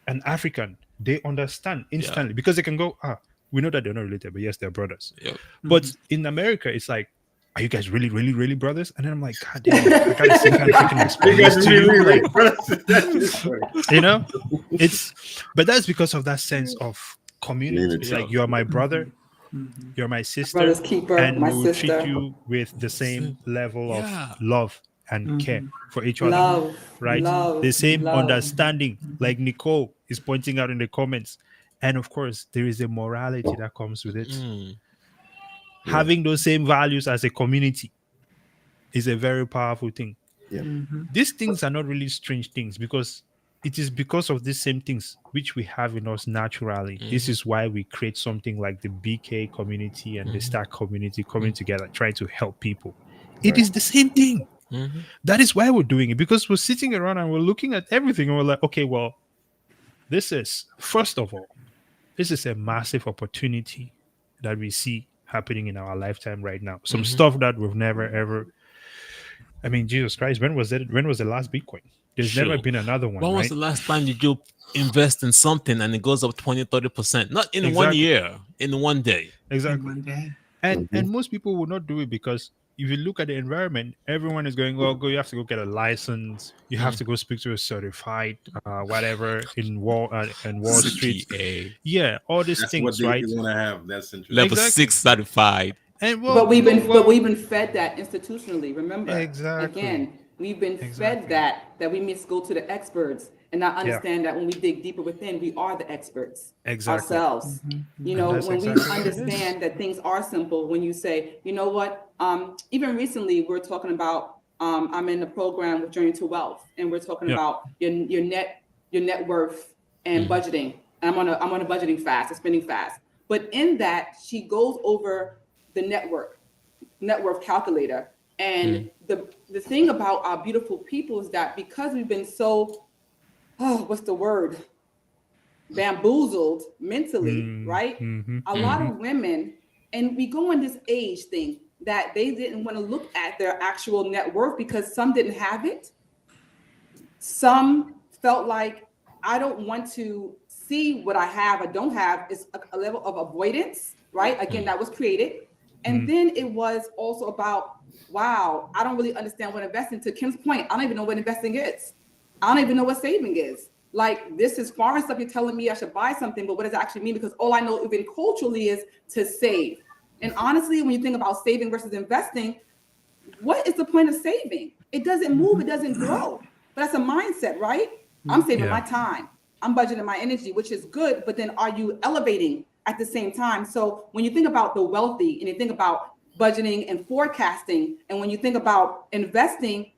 an African, they understand instantly, because they can go, we know that they're not related, but yes, they're brothers. But in America, it's like, are you guys really, really, really brothers? And then I'm like, God damn, I got the same kind of freaking experience to you. But that's because of that sense of community. It's like, you're my brother, you're my sister, Brother's keeper, and my we will sister. treat you with the same level of love and care for each other. Love, right? The same understanding, like Nicole is pointing out in the comments. And of course, there is a morality that comes with it. Having those same values as a community is a very powerful thing. These things are not really strange things, because it is because of these same things which we have in us naturally. This is why we create something like the BK community and the Stakk community coming together, trying to help people. It is the same thing. That is why we're doing it, because we're sitting around and we're looking at everything and we're like, okay, well, this is, first of all, this is a massive opportunity that we see happening in our lifetime right now. Some stuff that we've never ever. I mean, Jesus Christ, when was it? When was the last Bitcoin? There's never been another one. When was the last time did you invest in something and it goes up 20-30%? Not in 1 year, in 1 day. Exactly. In 1 day. And most people will not do it because if you look at the environment, everyone is going, well, you have to go get a license. You have to go speak to a certified whatever in Wall Street. CPA Yeah, all these That's what things, they right? want to have. That's interesting. level Exactly. 6 certified. And But we've been fed that institutionally. Remember, Exactly. again, we've been Exactly. fed that we must go to the experts and not understand that when we dig deeper within, we are the experts Exactly. ourselves. You know, that's when exactly we what it is. understand that things are simple, when you say, you know what, even recently we're talking about, I'm in a program with Journey to Wealth, and we're talking Yeah. about your net worth and budgeting. And I'm on a budgeting fast, a spending fast. But in that, she goes over the net worth calculator. And the thing about our beautiful people is that because we've been so, what's the word? Bamboozled mentally, right? A lot of women, and we go in this age thing that they didn't want to look at their actual net worth because some didn't have it. Some felt like, I don't want to see what I have or don't have. It's a level of avoidance, right? Again, that was created. And then it was also about, wow, I don't really understand what investing, to Kim's point, I don't even know what investing is. I don't even know what saving is. Like, this is foreign stuff. You're telling me I should buy something, but what does it actually mean? Because all I know even culturally is to save. And honestly, when you think about saving versus investing, what is the point of saving? It doesn't move, it doesn't grow. But that's a mindset, right? I'm saving my time. I'm budgeting my energy, which is good, but then are you elevating at the same time? So when you think about the wealthy and you think about budgeting and forecasting, and when you think about investing,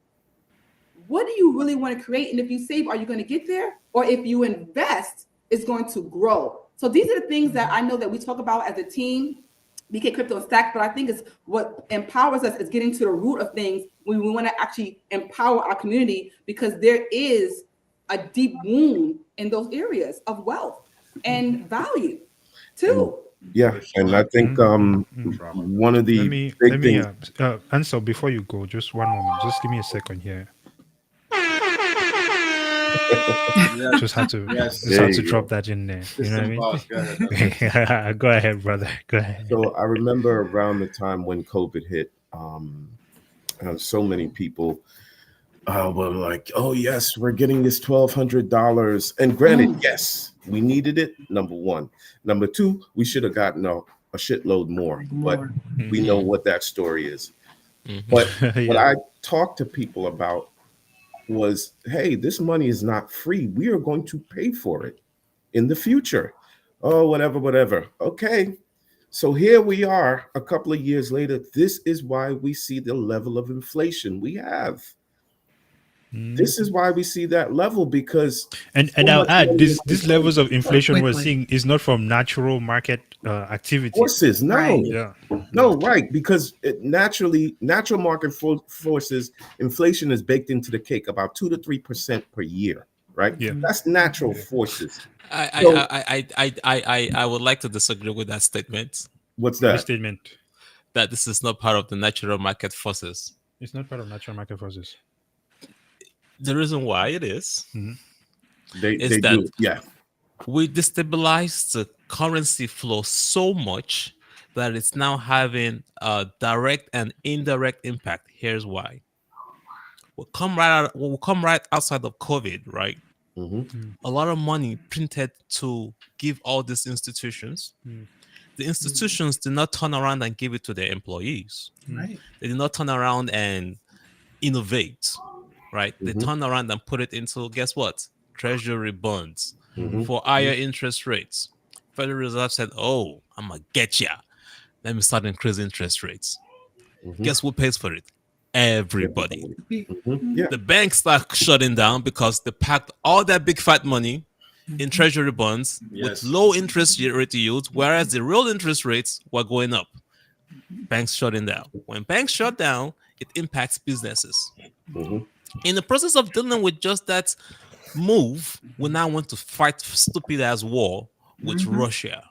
what do you really want to create? And if you save, are you going to get there? Or if you invest, it's going to grow. So these are the things that I know that we talk about as a team, Bkcrypto and Stakk, but I think it's what empowers us is getting to the root of things when we want to actually empower our community, because there is a deep wound in those areas of wealth and value too. Yeah, and I think one of the let me answer before you go. Just one moment. Just give me a second here. Just had to drop that in there. You know what I mean? Go ahead, brother. Go ahead. So I remember around the time when COVID hit, so many people were like, "Oh yes, we're getting this $1,200." And granted, yes, we needed it. Number one. Number two, we should have gotten a shitload more. But we know what that story is. But what I talked to people about was, hey, this money is not free. We are going to pay for it in the future. Oh, whatever. Okay. So here we are a couple of years later. This is why we see the level of inflation we have. This is why we see that level, because and I'll add these levels of inflation we're seeing is not from natural market activity forces. No, Right. no, right, because natural market forces, inflation is baked into the cake about 2 to 3% per year, right? Yeah. That's natural forces. I would like to disagree with that statement. What's The that? statement. That this is not part of the natural market forces. It's not part of natural market forces. The reason why it is They that do, yeah. we destabilized the currency flow so much that it's now having a direct and indirect impact. Here's why. We'll come right outside of COVID, right? A lot of money printed to give all these institutions. The institutions did not turn around and give it to their employees. Right. They did not turn around and innovate, right? They turn around and put it into, guess what? Treasury bonds for higher interest rates. Federal Reserve said, oh, I'm going to get ya. Let me start increasing interest rates. Guess who pays for it? Everybody. Yeah. The banks start shutting down because they packed all that big fat money in treasury bonds with low interest rate yields, whereas the real interest rates were going up. Banks shutting down. When banks shut down, it impacts businesses. In the process of dealing with just that move, we now want to fight stupid ass war with Russia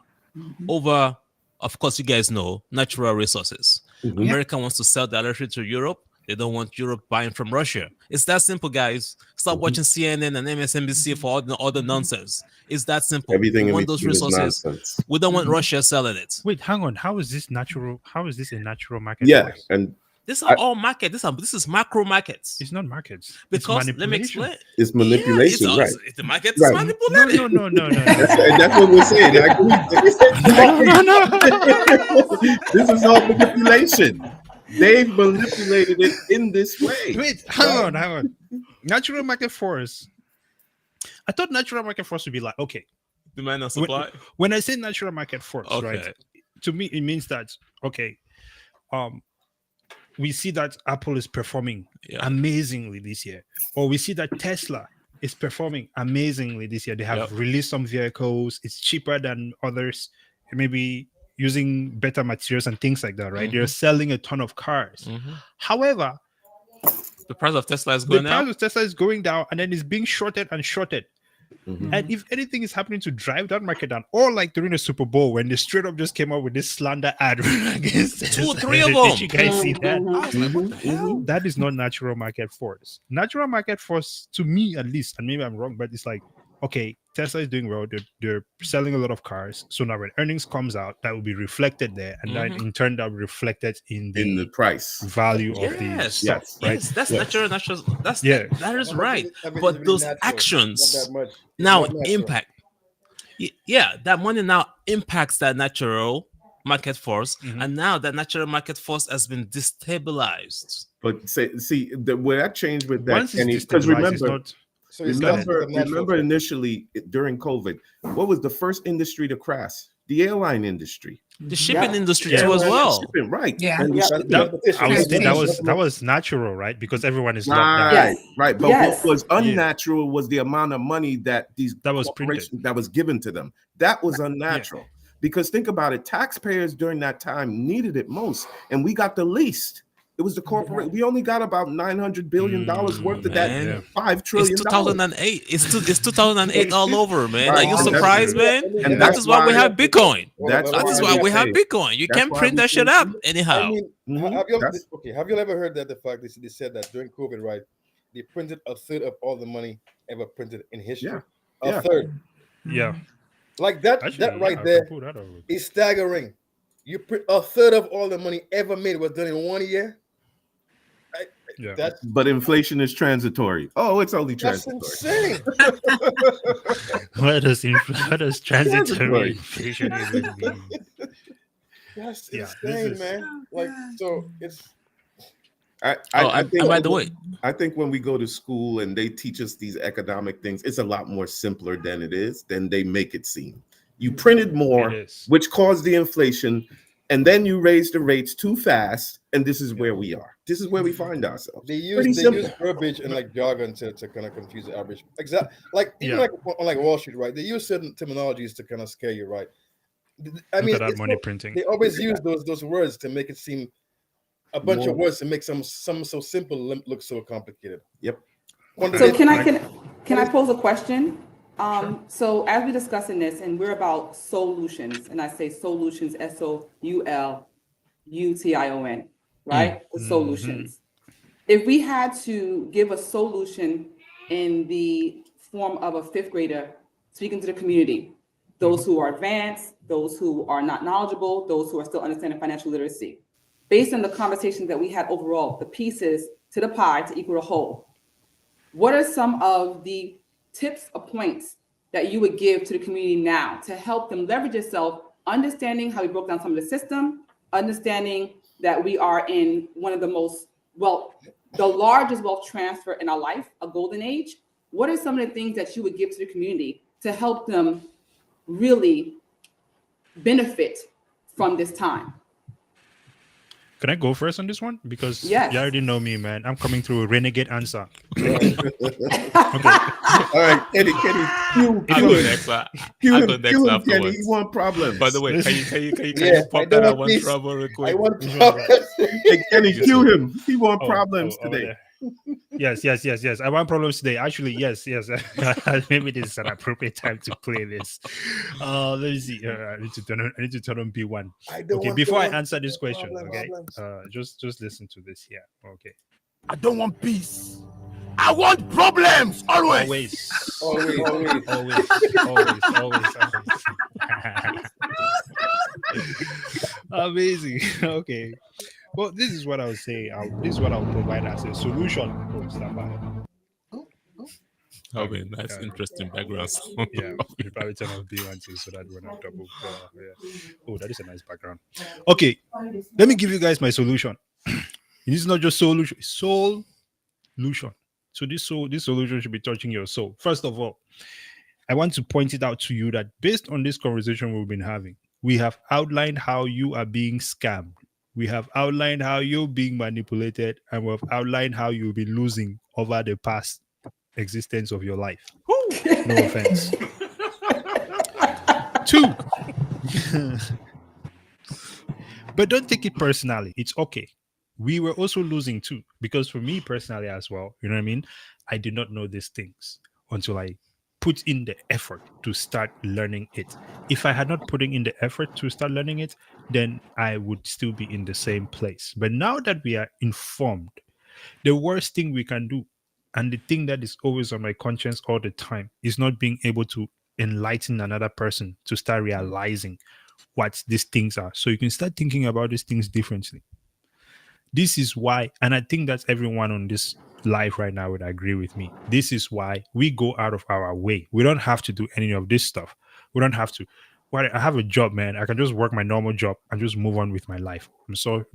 over, of course, you guys know, natural resources. America wants to sell the electricity to Europe. They don't want Europe buying from Russia. It's that simple, guys. Stop watching CNN and MSNBC for all the nonsense. It's that simple. Everything we in want those between is resources. nonsense. We don't want Russia selling it. Wait, hang on. How is this natural? How is this a natural market? Yeah, force? and These are all market. This is macro markets. It's not markets. Because it's let me explain. It's manipulation, yeah, right? The market is Right. manipulated. No. That's what we're saying. I agree. No. This is all manipulation. They've manipulated it in this way. Wait, hang on. Natural market force. I thought natural market force would be like, okay, Demand and supply. When I say natural market force, Okay. right? To me, it means that okay, we see that Apple is performing amazingly this year, or we see that Tesla is performing amazingly this year. They have released some vehicles. It's cheaper than others, maybe using better materials and things like that, right? They're selling a ton of cars. However, the price of Tesla is going down. The price of Tesla is going down, and then it's being shorted and shorted. And if anything is happening to drive that market down, or like during the Super Bowl when they straight up just came up with this slander ad against 2 or 3 of them. Did you guys see that? I was like, what the hell? That is not natural market force. Natural market force, to me at least, and maybe I'm wrong, but it's like, okay, Tesla is doing well. They're selling a lot of cars. So now when earnings comes out, that will be reflected there, and then in turn that will be reflected in the price value of the stock. Right? Yes, that's natural. That is right. I mean, But those natural, actions not that much. now Not natural. impact. Yeah, that money now impacts that natural market force, and now that natural market force has been destabilized. But see, where that changed with that, Once it's Kenny, because destabilized, remember, So it's not remember initially during COVID, what was the first industry to crash? The airline industry. The shipping industry Yeah. too as well. Shipping, right. Yeah. And I would say Transportation. that was natural, right? Because everyone is locked down. Right, right. But Yes. what was unnatural was the amount of money that That was corporations that was given to them. That was unnatural. Because think about it, taxpayers during that time needed it most, and we got the least. It was the corporate. We only got about $900 billion worth of that Man. $5 trillion. It's 2008. It's 2008 all over, man. Right. Are you And surprised, man? and That is why we have Bitcoin. That's That is why we have Bitcoin. You That's can't why print we that shit say- up anyhow. I mean, Mhm. have you That's- have you ever heard that the fact they said that during COVID, right? They printed a third of all the money ever printed in history. Yeah. A third. Yeah. Like that. Actually, that right I there can pull that over. is staggering. You print a third of all the money ever made was done in 1 year. Yeah. That's But inflation is transitory. Oh, it's only that's transitory. insane. What does transitory Transitory. inflation even mean? That's Yeah, this insane, is- man. Like so, it's I think. and by the way, I think when we go to school and they teach us these economic things, it's a lot more simpler than it is, than they make it seem. You printed more, It is. which caused the inflation, and then you raised the rates too fast, and this is where we are. This is where we find ourselves. they Pretty use simple. verbiage and like jargon to kind of confuse the average. Exactly. Like even Yeah. like on like Wall Street, right? They use certain terminologies to kind of scare you, right? I Look mean, at that it's money not- printing. they always use those words to make it seem a bunch More. of words to make some so simple look so complicated. Yep. So can I pose a question? So as we're discussing this, and we're about solutions, and I say solutions, SOULUTION, right? The solutions. If we had to give a solution in the form of a fifth grader speaking to the community, those who are advanced, those who are not knowledgeable, those who are still understanding financial literacy, based on the conversations that we had overall, the pieces to the pie to equal the whole, what are some of the tips or points that you would give to the community now to help them leverage itself, understanding how we broke down some of the system, understanding that we are in one of the the largest wealth transfer in our life, a golden age? What are some of the things that you would give to the community to help them really benefit from this time? Can I go first on this one? Because Yes. you already know me, man. I'm coming through a renegade answer. All right, Kenny, I'll go him. next. I'll Cue go him, next Kenny. afterwards. You want problems. By the way, can you Yeah, I pop don't that want one peace. trouble real I quick? want Hey, Kenny, cue him. He want Oh, problems oh, today. there. Yes. I want problems today. Actually, yes. Maybe this is an appropriate time to play this. Let me see. I need to turn on B1. Okay, before I answer this question, okay, just listen to this here. Okay. I don't want peace. I want problems always. Always. Amazing. Okay. Well, this is what I would say. This is what I'll provide as a solution. Oh, stand by. Oh, man, that's interesting background sound. Yeah, we probably turn off B1 too, so that we're not double. Yeah. Oh, that is a nice background. Okay, let me give you guys my solution. This is not just solution, it's solution. So this solution should be touching your soul. First of all, I want to point it out to you that based on this conversation we've been having, we have outlined how you are being scammed. We have outlined how you're being manipulated, and we have outlined how you'll be losing over the past existence of your life. No offense. Two. But don't take it personally. It's okay. We were also losing too, because for me personally as well, you know what I mean? I did not know these things until I put in the effort to start learning it. If I had not put in the effort to start learning it, then I would still be in the same place. But now that we are informed, the worst thing we can do, and the thing that is always on my conscience all the time, is not being able to enlighten another person to start realizing what these things are. So you can start thinking about these things differently. This is why, and I think that everyone on this live right now would agree with me. This is why we go out of our way. We don't have to do any of this stuff. We don't have to. Well, I have a job, man. I can just work my normal job and just move on with my life. I'm sure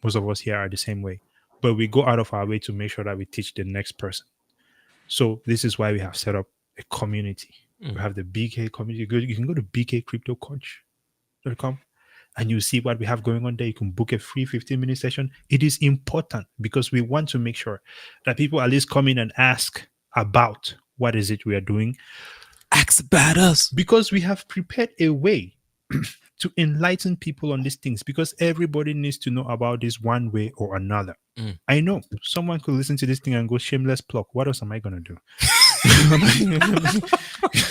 most of us here are the same way. But we go out of our way to make sure that we teach the next person. So this is why we have set up a community. We have the BK community. You can go to bkcryptocoach.com and you see what we have going on there. You can book a free 15-minute session. It is important because we want to make sure that people at least come in and ask about what is it we are doing. Ask about us. Because we have prepared a way to enlighten people on these things, because everybody needs to know about this one way or another. I know someone could listen to this thing and go, shameless plug. What else am I going to do?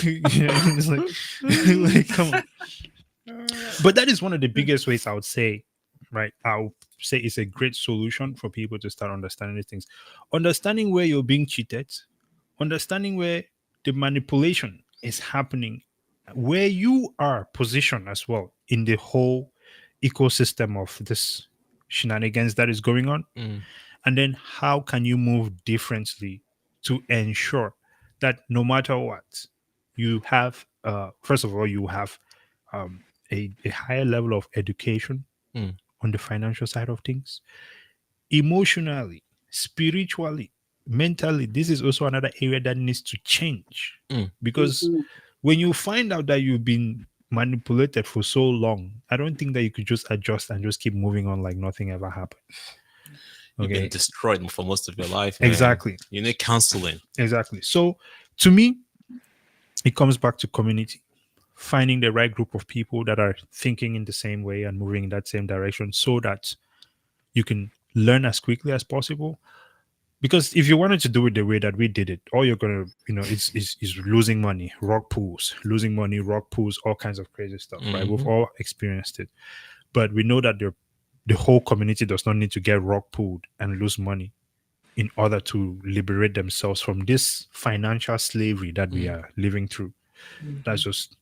It's like, come on. But that is one of the biggest ways I would say, right? I'll say it's a great solution for people to start understanding these things. Understanding where you're being cheated, understanding where the manipulation is happening, where you are positioned as well in the whole ecosystem of this shenanigans that is going on. And then how can you move differently to ensure that no matter what, you have, first of all, you have a higher level of education on the financial side of things, emotionally, spiritually, mentally. This is also another area that needs to change, because when you find out that you've been manipulated for so long, I don't think that you could just adjust and just keep moving on like nothing ever happened. You've been destroyed for most of your life, man. Exactly. You need counseling. Exactly. So to me, it comes back to community, finding the right group of people that are thinking in the same way and moving in that same direction, so that you can learn as quickly as possible. Because if you wanted to do it the way that we did it, all you're gonna, is losing money, losing money, rock pools, all kinds of crazy stuff, right? We've all experienced it, but we know that the whole community does not need to get rock pooled and lose money in order to liberate themselves from this financial slavery that we are living through. That's just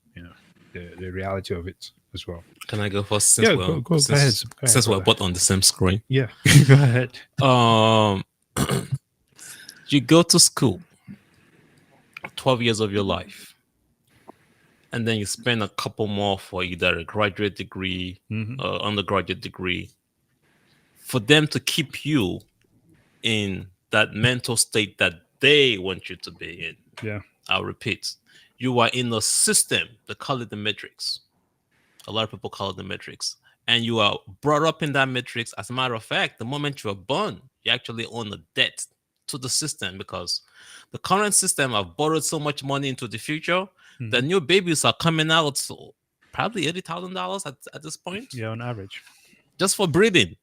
the reality of it as well. Can I go first? Since go ahead. Since we're both on the same screen. Yeah, go ahead. You go to school 12 years of your life, and then you spend a couple more for either a graduate degree or undergraduate degree, for them to keep you in that mental state that they want you to be in. Yeah. I'll repeat. You are in a system. They call it the matrix. A lot of people call it the matrix. And you are brought up in that matrix. As a matter of fact, the moment you are born, you actually own a debt to the system, because the current system have borrowed so much money into the future. The new babies are coming out, so probably $80,000 at this point. Yeah, on average. Just for breathing,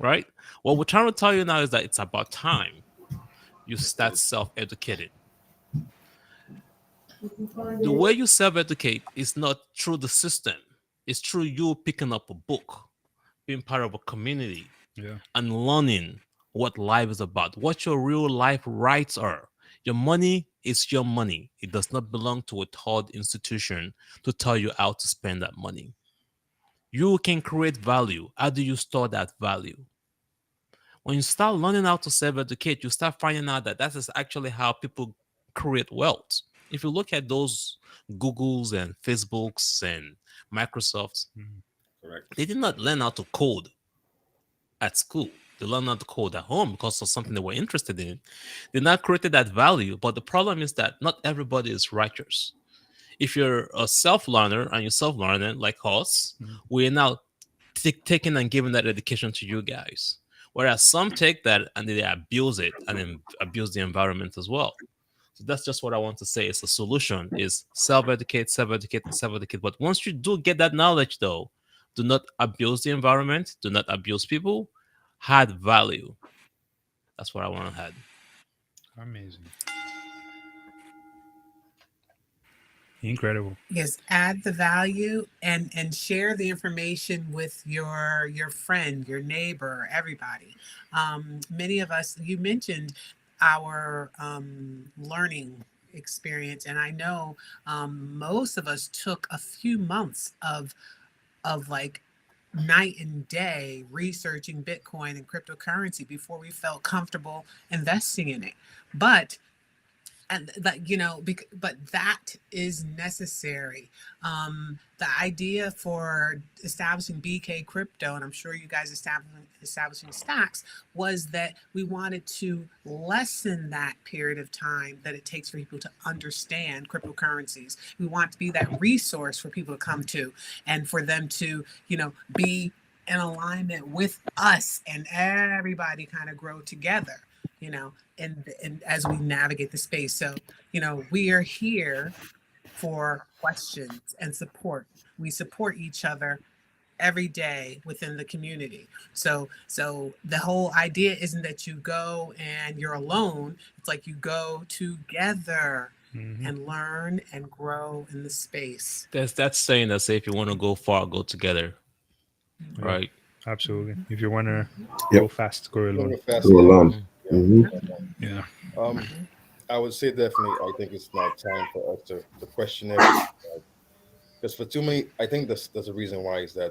right? What we're trying to tell you now is that it's about time you start self-educating. The way you self-educate is not through the system. It's through you picking up a book, being part of a community, and learning what life is about, what your real life rights are. Your money is your money. It does not belong to a third institution to tell you how to spend that money. You can create value. How do you store that value? When you start learning how to self-educate, you start finding out that that is actually how people create wealth. If you look at those Googles and Facebooks and Microsofts, Correct. they did not learn how to code at school. They learned how to code at home because of something they were interested in. They now created that value. But the problem is that not everybody is righteous. If you're a self-learner and you're self-learning like us, we are now taking and giving that education to you guys. Whereas some take that and they abuse it and then abuse the environment as well. So that's just what I want to say. It's a solution is self-educate, self-educate, and self-educate. But once you do get that knowledge though, do not abuse the environment, do not abuse people, add value. That's what I want to add. Amazing. Incredible. Yes, add the value and share the information with your friend, your neighbor, everybody. Many of us, you mentioned our learning experience, and I know most of us took a few months of like night and day researching Bitcoin and cryptocurrency before we felt comfortable investing in it. But but that is necessary. The idea for establishing Bkcrypto, and I'm sure you guys establishing Stacks, was that we wanted to lessen that period of time that it takes for people to understand cryptocurrencies. We want to be that resource for people to come to and for them to, be in alignment with us and everybody kind of grow together. And as we navigate the space. So, we are here for questions and support. We support each other every day within the community. So the whole idea isn't that you go and you're alone. It's like you go together and learn and grow in the space. That's saying that say if you want to go far, go together. Yeah, right? Absolutely. If you want to Yep. go fast, go alone. Go alone. Yeah. I would say definitely. I think it's now time for us to question everything. Because for too many, I think there's a reason why is that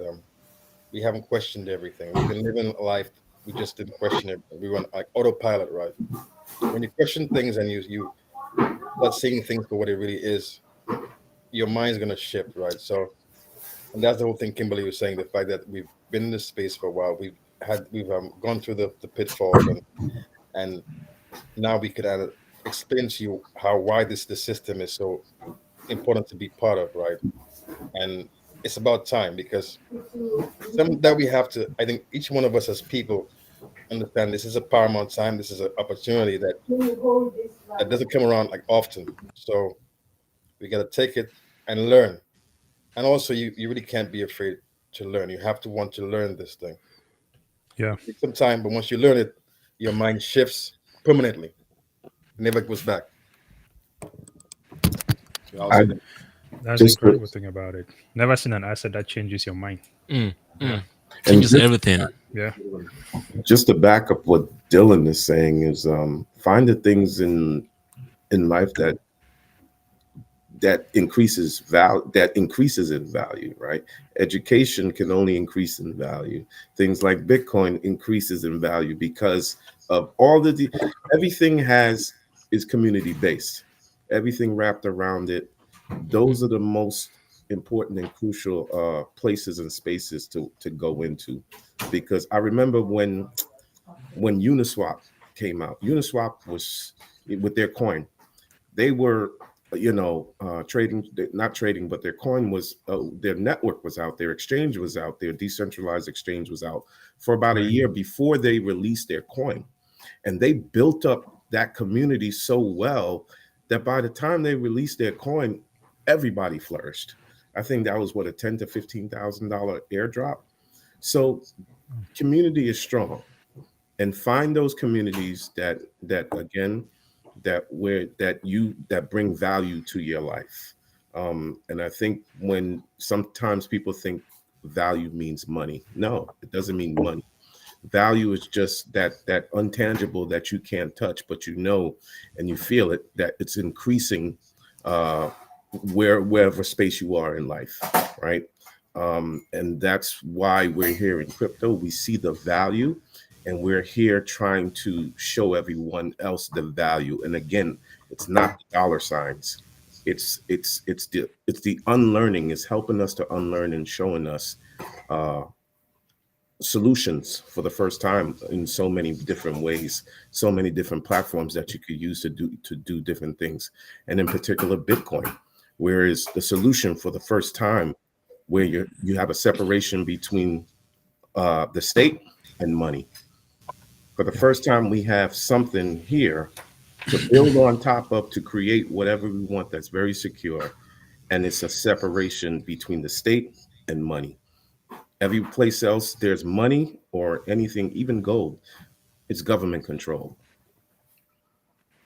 we haven't questioned everything. We've been living a life we just didn't question it. We went like autopilot, right? When you question things and you start seeing things for what it really is, your mind's gonna shift, right? So, and that's the whole thing Kimberly was saying. The fact that we've been in this space for a while, we've gone through the pitfalls, and now we could explain to you why the system is so important to be part of, right? And it's about time because something that we have to. I think each one of us as people understand this is a paramount time. This is an opportunity that doesn't come around like often. So we got to take it and learn. And also, you really can't be afraid to learn. You have to want to learn this thing. Yeah. It takes some time, but once you learn it, your mind shifts permanently. Never goes back. That's the incredible thing about it. Never seen an asset that changes your mind. Changes everything. Yeah. Just to back up what Dylan is saying is find the things in life that increases in value, right? Education can only increase in value. Things like Bitcoin increases in value because of all everything is community based. Everything wrapped around it. Those are the most important and crucial places and spaces to go into, because I remember when Uniswap came out. Uniswap was with their coin. They were trading, not trading, but their coin was, their network was out, their exchange was out, their decentralized exchange was out for about a year before they released their coin. And they built up that community so well that by the time they released their coin, everybody flourished. I think that was what, a $10,000 to $15,000 airdrop. So community is strong, and find those communities that bring value to your life. And I think when sometimes people think value means money, no, it doesn't mean money. Value is just that untangible that you can't touch, but and you feel it, that it's increasing wherever space you are in life, right? And that's why we're here in crypto. We see the value, and we're here trying to show everyone else the value. And again, it's not the dollar signs. It's the unlearning. It's helping us to unlearn and showing us solutions for the first time in so many different ways, so many different platforms that you could use to do different things, and in particular Bitcoin, where is the solution for the first time, where you have a separation between the state and money. For the first time, we have something here to build on top of, to create whatever we want that's very secure, and it's a separation between the state and money. Every place else there's money or anything, even gold, it's government control.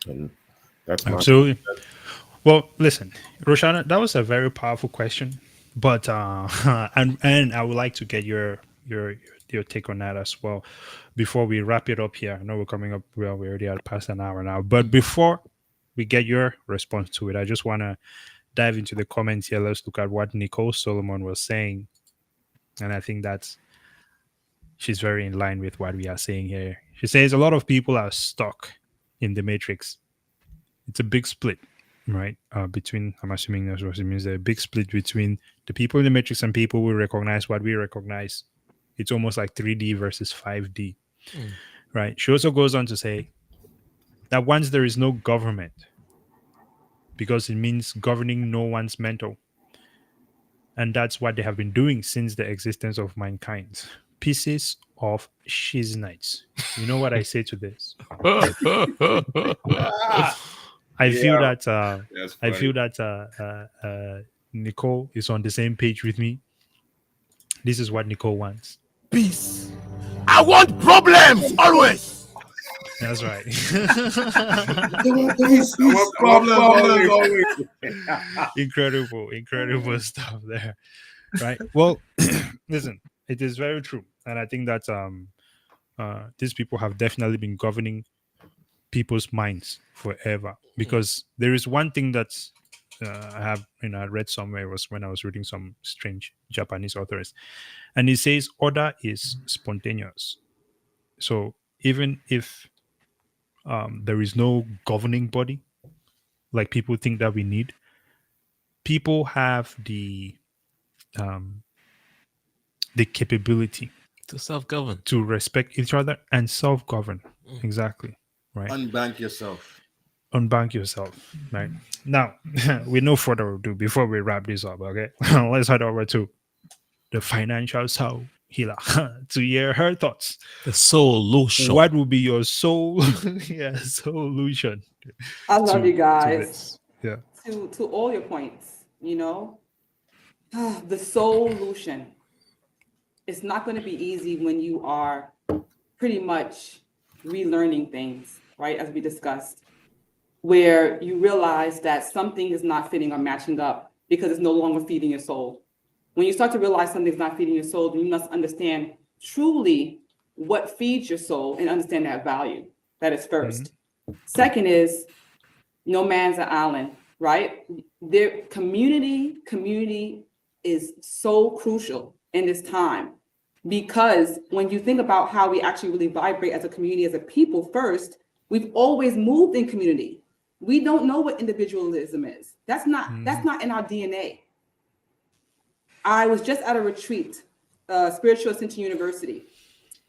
And that's my Absolutely. Well, listen, Roshana, that was a very powerful question, but and I would like to get your take on that as well before we wrap it up here. I know we're coming up. Well, we already had past an hour now, but before we get your response to it, I just want to dive into the comments here. Let's look at what Nicole Solomon was saying, and I think she's very in line with what we are saying here. She says a lot of people are stuck in the matrix. It's a big split, right? Between, I'm assuming that's what it means, a big split between the people in the matrix and people who recognize what we recognize. It's almost like 3D versus 5D, right? She also goes on to say that once there is no government, because it means governing no one's mental. And that's what they have been doing since the existence of mankind. Pieces of shiznits. You know what I say to this? I feel that Nicole is on the same page with me. This is what Nicole wants. Peace. I want problems always. That's right. Incredible stuff there. Right. Well, listen, it is very true. And I think that these people have definitely been governing people's minds forever, because there is one thing that's I read somewhere, was when I was reading some strange Japanese authors, and it says order is spontaneous. So even if there is no governing body like people think that we need, people have the capability to self-govern, to respect each other and self-govern. Exactly. Right. Unbank yourself. Unbank yourself. Right. Now, with no further ado, before we wrap this up, okay, let's head over to the financial soul healer to hear her thoughts. The solution. What will be your solution? I love you guys. Yeah. To all your points, the solution. It's not going to be easy when you are pretty much relearning things, right? As we discussed, where you realize that something is not fitting or matching up because it's no longer feeding your soul. When you start to realize something's not feeding your soul, then you must understand truly what feeds your soul and understand that value. That is first. Second is no man's an island, right? Their community is so crucial in this time, because when you think about how we actually really vibrate as a community, as a people first, we've always moved in community. We don't know what individualism is. That's not in our DNA. I was just at a retreat, Spiritual Ascension University,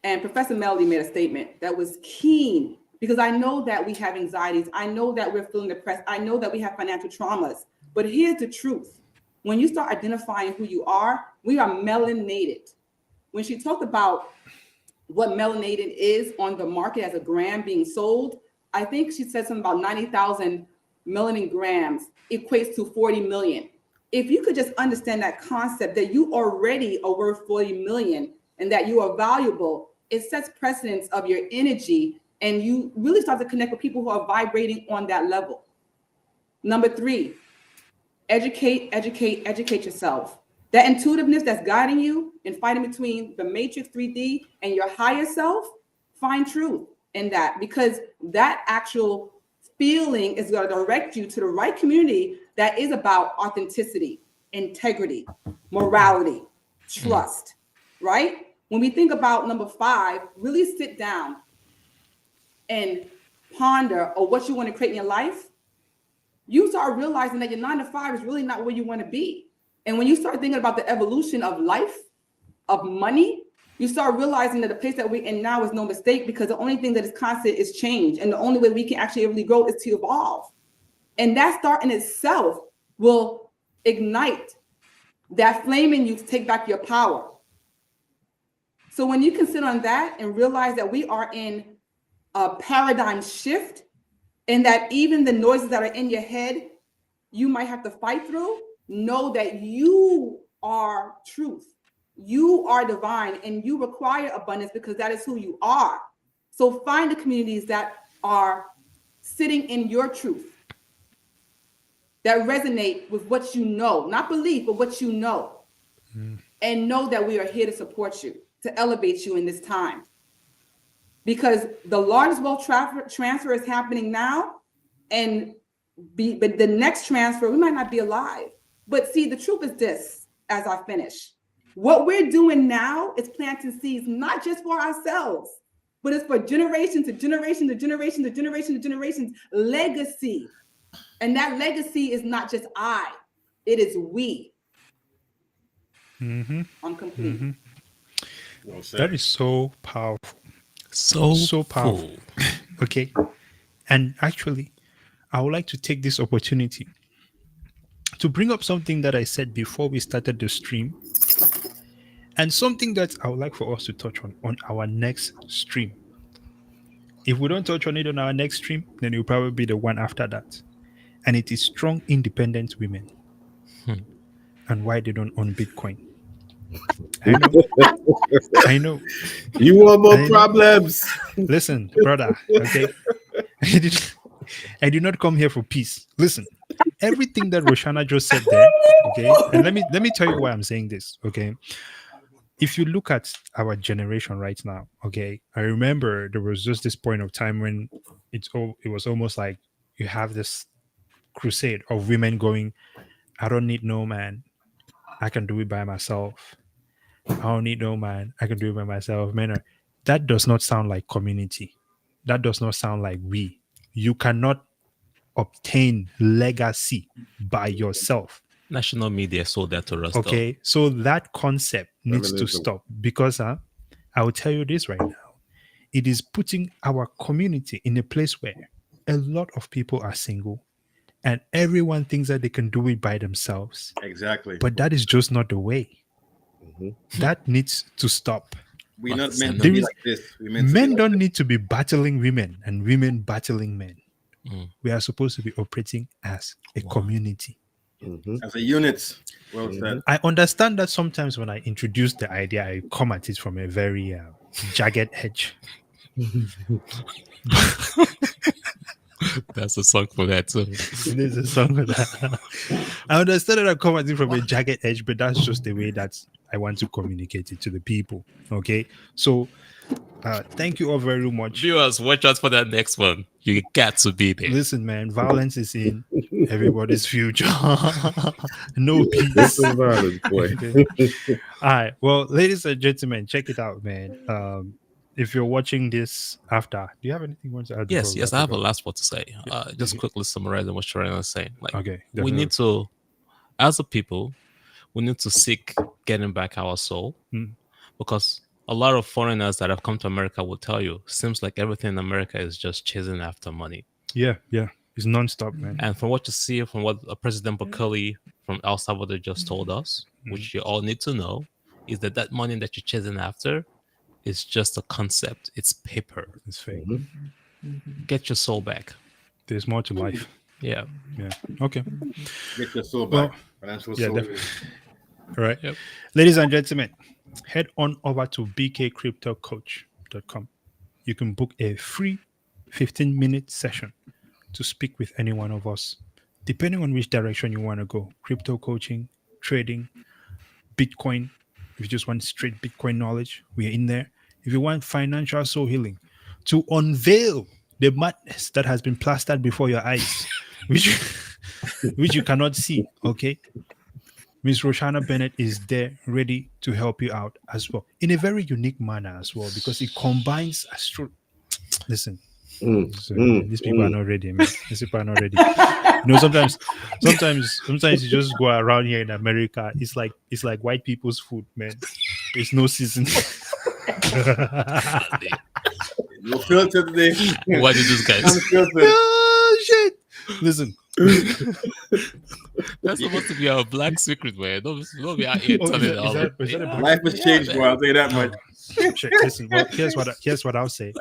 and Professor Melody made a statement that was keen, because I know that we have anxieties. I know that we're feeling depressed. I know that we have financial traumas. But here's the truth. When you start identifying who you are, we are melanated. When she talked about what melanated is on the market as a gram being sold, I think she said something about 90,000 melanin grams equates to 40 million. If you could just understand that concept, that you already are worth 40 million and that you are valuable, it sets precedence of your energy, and you really start to connect with people who are vibrating on that level. Number 3, educate yourself. That intuitiveness that's guiding you and fighting between the matrix 3D and your higher self, find truth in that, because that actual feeling is going to direct you to the right community that is about authenticity, integrity, morality, trust, right? When we think about number 5, really sit down and ponder on what you want to create in your life. You start realizing that your 9 to 5 is really not where you want to be. And when you start thinking about the evolution of life, of money, you start realizing that the place that we're in now is no mistake, because the only thing that is constant is change. And the only way we can actually really grow is to evolve. And that start in itself will ignite that flame in you to take back your power. So when you consider on that and realize that we are in a paradigm shift, and that even the noises that are in your head, you might have to fight through, know that you are truth. You are divine, and you require abundance because that is who you are. So find the communities that are sitting in your truth, that resonate with what you know, not belief, but what you know. And know that we are here to support you, to elevate you in this time. Because the largest wealth transfer is happening now, but the next transfer, we might not be alive. But see, the truth is this, as I finish. What we're doing now is planting seeds, not just for ourselves, but it's for generation to generation to generation to generation to generations, legacy. And that legacy is not just I, it is we. I'm complete. Well, that is so powerful. So powerful. Okay. And actually, I would like to take this opportunity to bring up something that I said before we started the stream, and something that I would like for us to touch on our next stream. If we don't touch on it on our next stream, then it will probably be the one after that. And it is strong, independent women and why they don't own Bitcoin. I know. You want more problems? Listen, brother, okay? I did not come here for peace. Listen, everything that Roshana just said there, okay? And let me tell you why I'm saying this, okay? If you look at our generation right now, okay, I remember there was just this point of time when it was almost like you have this crusade of women going, I don't need no man. I can do it by myself. I don't need no man. I can do it by myself. That does not sound like community. That does not sound like we. You cannot obtain legacy by yourself. National media sold that to us. Okay, though. So that concept needs to stop, because I will tell you this right now. It is putting our community in a place where a lot of people are single and everyone thinks that they can do it by themselves. Exactly. But that is just not the way. That needs to stop. We're not meant to be like this. Men don't need to be battling women and women battling men. We are supposed to be operating as a community. As a unit. Well said. I understand that sometimes when I introduce the idea, I come at it from a very jagged edge. That's a song for that too. There's a song for that. I understand that I come at it from a jagged edge, but that's just the way that I want to communicate it to the people. Okay, so thank you all very much. Viewers, watch out for that next one. You got to be there. Listen, man, violence is in everybody's future. No peace. Okay. All right, well, ladies and gentlemen, check it out, man. If you're watching this after, do you have anything you want to add? Yes, I have a last word to say. Just quickly summarizing what Sharon was saying. Okay, we need to, as a people, we need to seek getting back our soul, because a lot of foreigners that have come to America will tell you, seems like everything in America is just chasing after money. Yeah, it's nonstop, man. And from what you see, from what President Bkcrypto from El Salvador just told us, which you all need to know, is that money that you're chasing after is just a concept. It's paper. It's fake. Get your soul back. There's more to life. Yeah. Okay. Get your soul back. Financial soul. Definitely. All right. Yep. Ladies and gentlemen, head on over to bkcryptocoach.com. You can book a free 15-minute session to speak with any one of us, depending on which direction you want to go. Crypto coaching, trading, Bitcoin. If you just want straight Bitcoin knowledge, we are in there. If you want financial soul healing, to unveil the madness that has been plastered before your eyes, which you cannot see, okay? Miss Roshana Bennett is there ready to help you out as well in a very unique manner as well because it combines Listen, these people are not ready, man. These people are not ready. Sometimes you just go around here in America. It's like white people's food, man. There's no season. No filter today. What did this guy say? Oh shit! Listen, That's supposed to be our black secret, man. Don't be out here telling it all. is that a black Life has changed, bro. I'll tell you that much. Shit, listen. Well, here's what I'll say.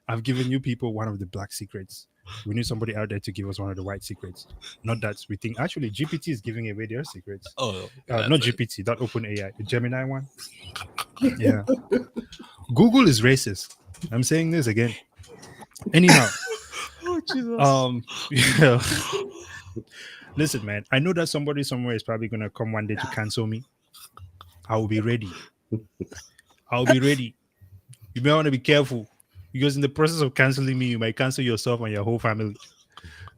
I've given you people one of the black secrets. We need somebody out there to give us one of the white secrets. Not that we think actually GPT is giving away their secrets. Oh, not GPT, that OpenAI, the Gemini one. Yeah. Google is racist. I'm saying this again. Anyhow. Oh, Jesus. Yeah. Listen, man. I know that somebody somewhere is probably gonna come one day to cancel me. I will be ready. You may want to be careful because in the process of canceling me, you might cancel yourself and your whole family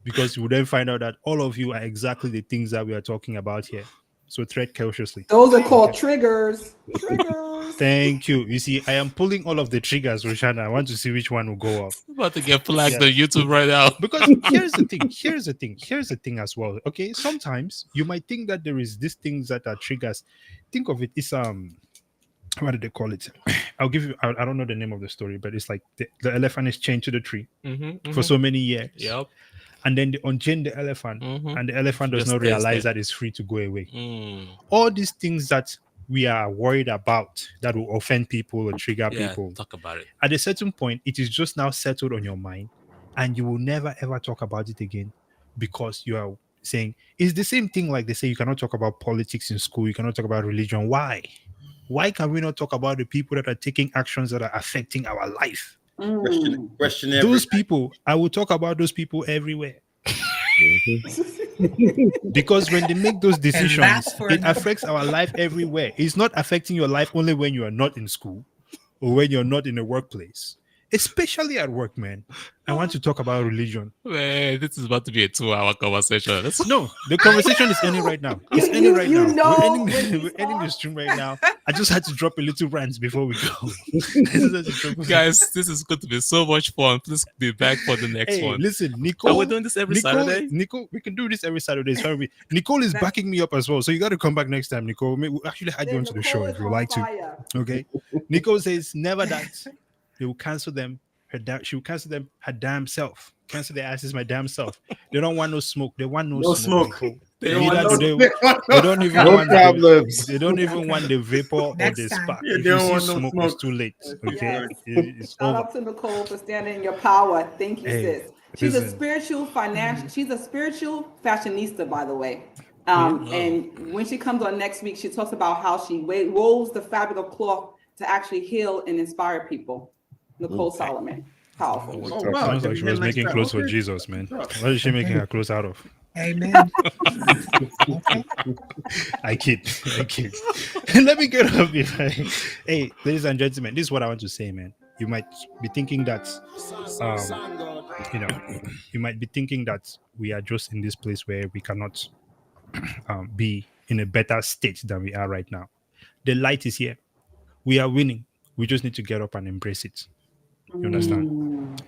because you will then find out that all of you are exactly the things that we are talking about here. So tread cautiously. Those are called triggers. Thank you. You see, I am pulling all of the triggers, Roshana. I want to see which one will go off. I'm about to get flagged on YouTube right now. Because here's the thing as well. Okay, sometimes you might think that there is these things that are triggers. Think of it. It's what did they call it? I'll give you. I don't know the name of the story, but it's like the elephant is chained to the tree for so many years. Yep. And then they unchain the elephant, and the elephant does not realize that it's free to go away. All these things that we are worried about that will offend people or trigger people. Talk about it. At a certain point, it is just now settled on your mind, and you will never ever talk about it again because you are saying it's the same thing. Like they say, you cannot talk about politics in school. You cannot talk about religion. Why? Why can we not talk about the people that are taking actions that are affecting our life? Question those people, I will talk about those people everywhere. Because when they make those decisions, it affects our life everywhere. It's not affecting your life only when you are not in school or when you're not in a workplace. Especially at work, man. I want to talk about religion. Man, this is about to be a 2-hour conversation. No, the conversation is ending right now. It's ending right now. We're ending the stream right now. I just had to drop a little rant before we go. Guys, this is going to be so much fun. Please be back for the next one. Listen, Nicole. Are we doing this every Saturday? Nicole, we can do this every Saturday. Sorry, Nicole is backing me up as well. So you got to come back next time, Nicole. We'll actually add you onto the show if you like to. Okay. Nicole says, never that. They will cancel them. She will cancel them her damn self. Cancel their asses my damn self. They don't want no smoke. They want no smoke. They don't even want the vapor or the spark. If you see smoke, it's too late. Okay. Yes. Shout out to Nicole for standing in your power. Thank you, sis. She's a spiritual fashionista, by the way. And when she comes on next week, she talks about how she wove the fabric of cloth to actually heal and inspire people. Nicole Solomon. Powerful. Sounds like she was making clothes for Jesus, man. What is she making her clothes out of? Amen. I kid. Let me get up here. Hey, ladies and gentlemen, this is what I want to say, man. You might be thinking that, you might be thinking that we are just in this place where we cannot be in a better state than we are right now. The light is here. We are winning. We just need to get up and embrace it. You understand?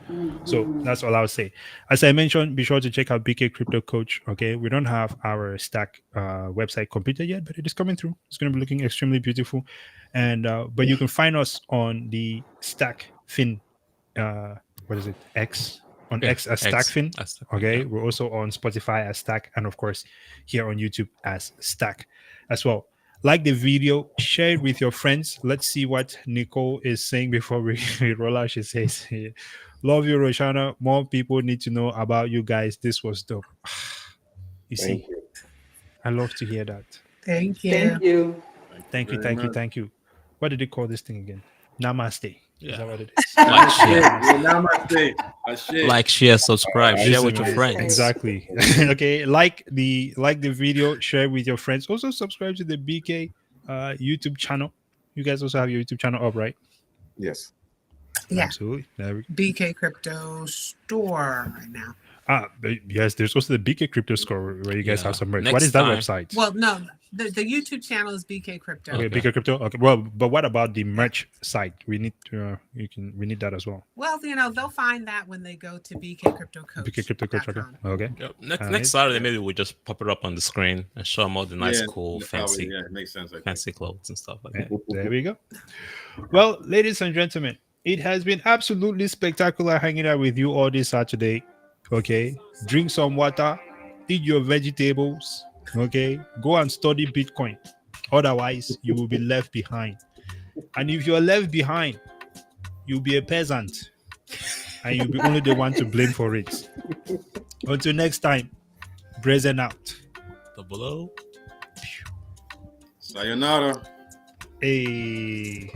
So that's all I'll say. As I mentioned, be sure to check out Bkcrypto Coach. Okay, we don't have our Stakk website completed yet, but it is coming through. It's going to be looking extremely beautiful. And but you can find us on the Stakk Fin. What is it? X on X as Stakk Fin. Okay, we're also on Spotify as Stakk, and of course here on YouTube as Stakk as well. Like the video, share it with your friends. Let's see what Nicole is saying before we roll out. She says, love you, Roshana. More people need to know about you guys. This was dope. You see, I love to hear that. Thank you. Thank you. What did they call this thing again? Namaste. Yeah. Is that what it is? Like, share, subscribe, share with your friends. Exactly. Okay, like the video, share with your friends. Also subscribe to the BK YouTube channel. You guys also have your YouTube channel up, right? Yes. Yeah. Absolutely. There we go. BK Crypto store right now. Yes, there's also the BK Crypto store where you guys have some merch. Next What is that time- website? Well, no, the YouTube channel is BK Crypto. Okay, Okay. BK Crypto. Okay, well, but what about the merch site? We need to. We need that as well. Well, they'll find that when they go to bkcryptocoach.com. BK Crypto Coach. Okay. Yep. Next Saturday, maybe we just pop it up on the screen and show them all the nice, cool, fancy, Yeah, it makes sense. I think. fancy clothes and stuff like that. There we go. Well, ladies and gentlemen, it has been absolutely spectacular hanging out with you all this Saturday. Okay, drink some water, eat your vegetables. Okay, go and study Bitcoin. Otherwise, you will be left behind. And if you're left behind, you'll be a peasant, and you'll be only the one to blame for it. Until next time, Brazen out. Double O. Sayonara. Hey.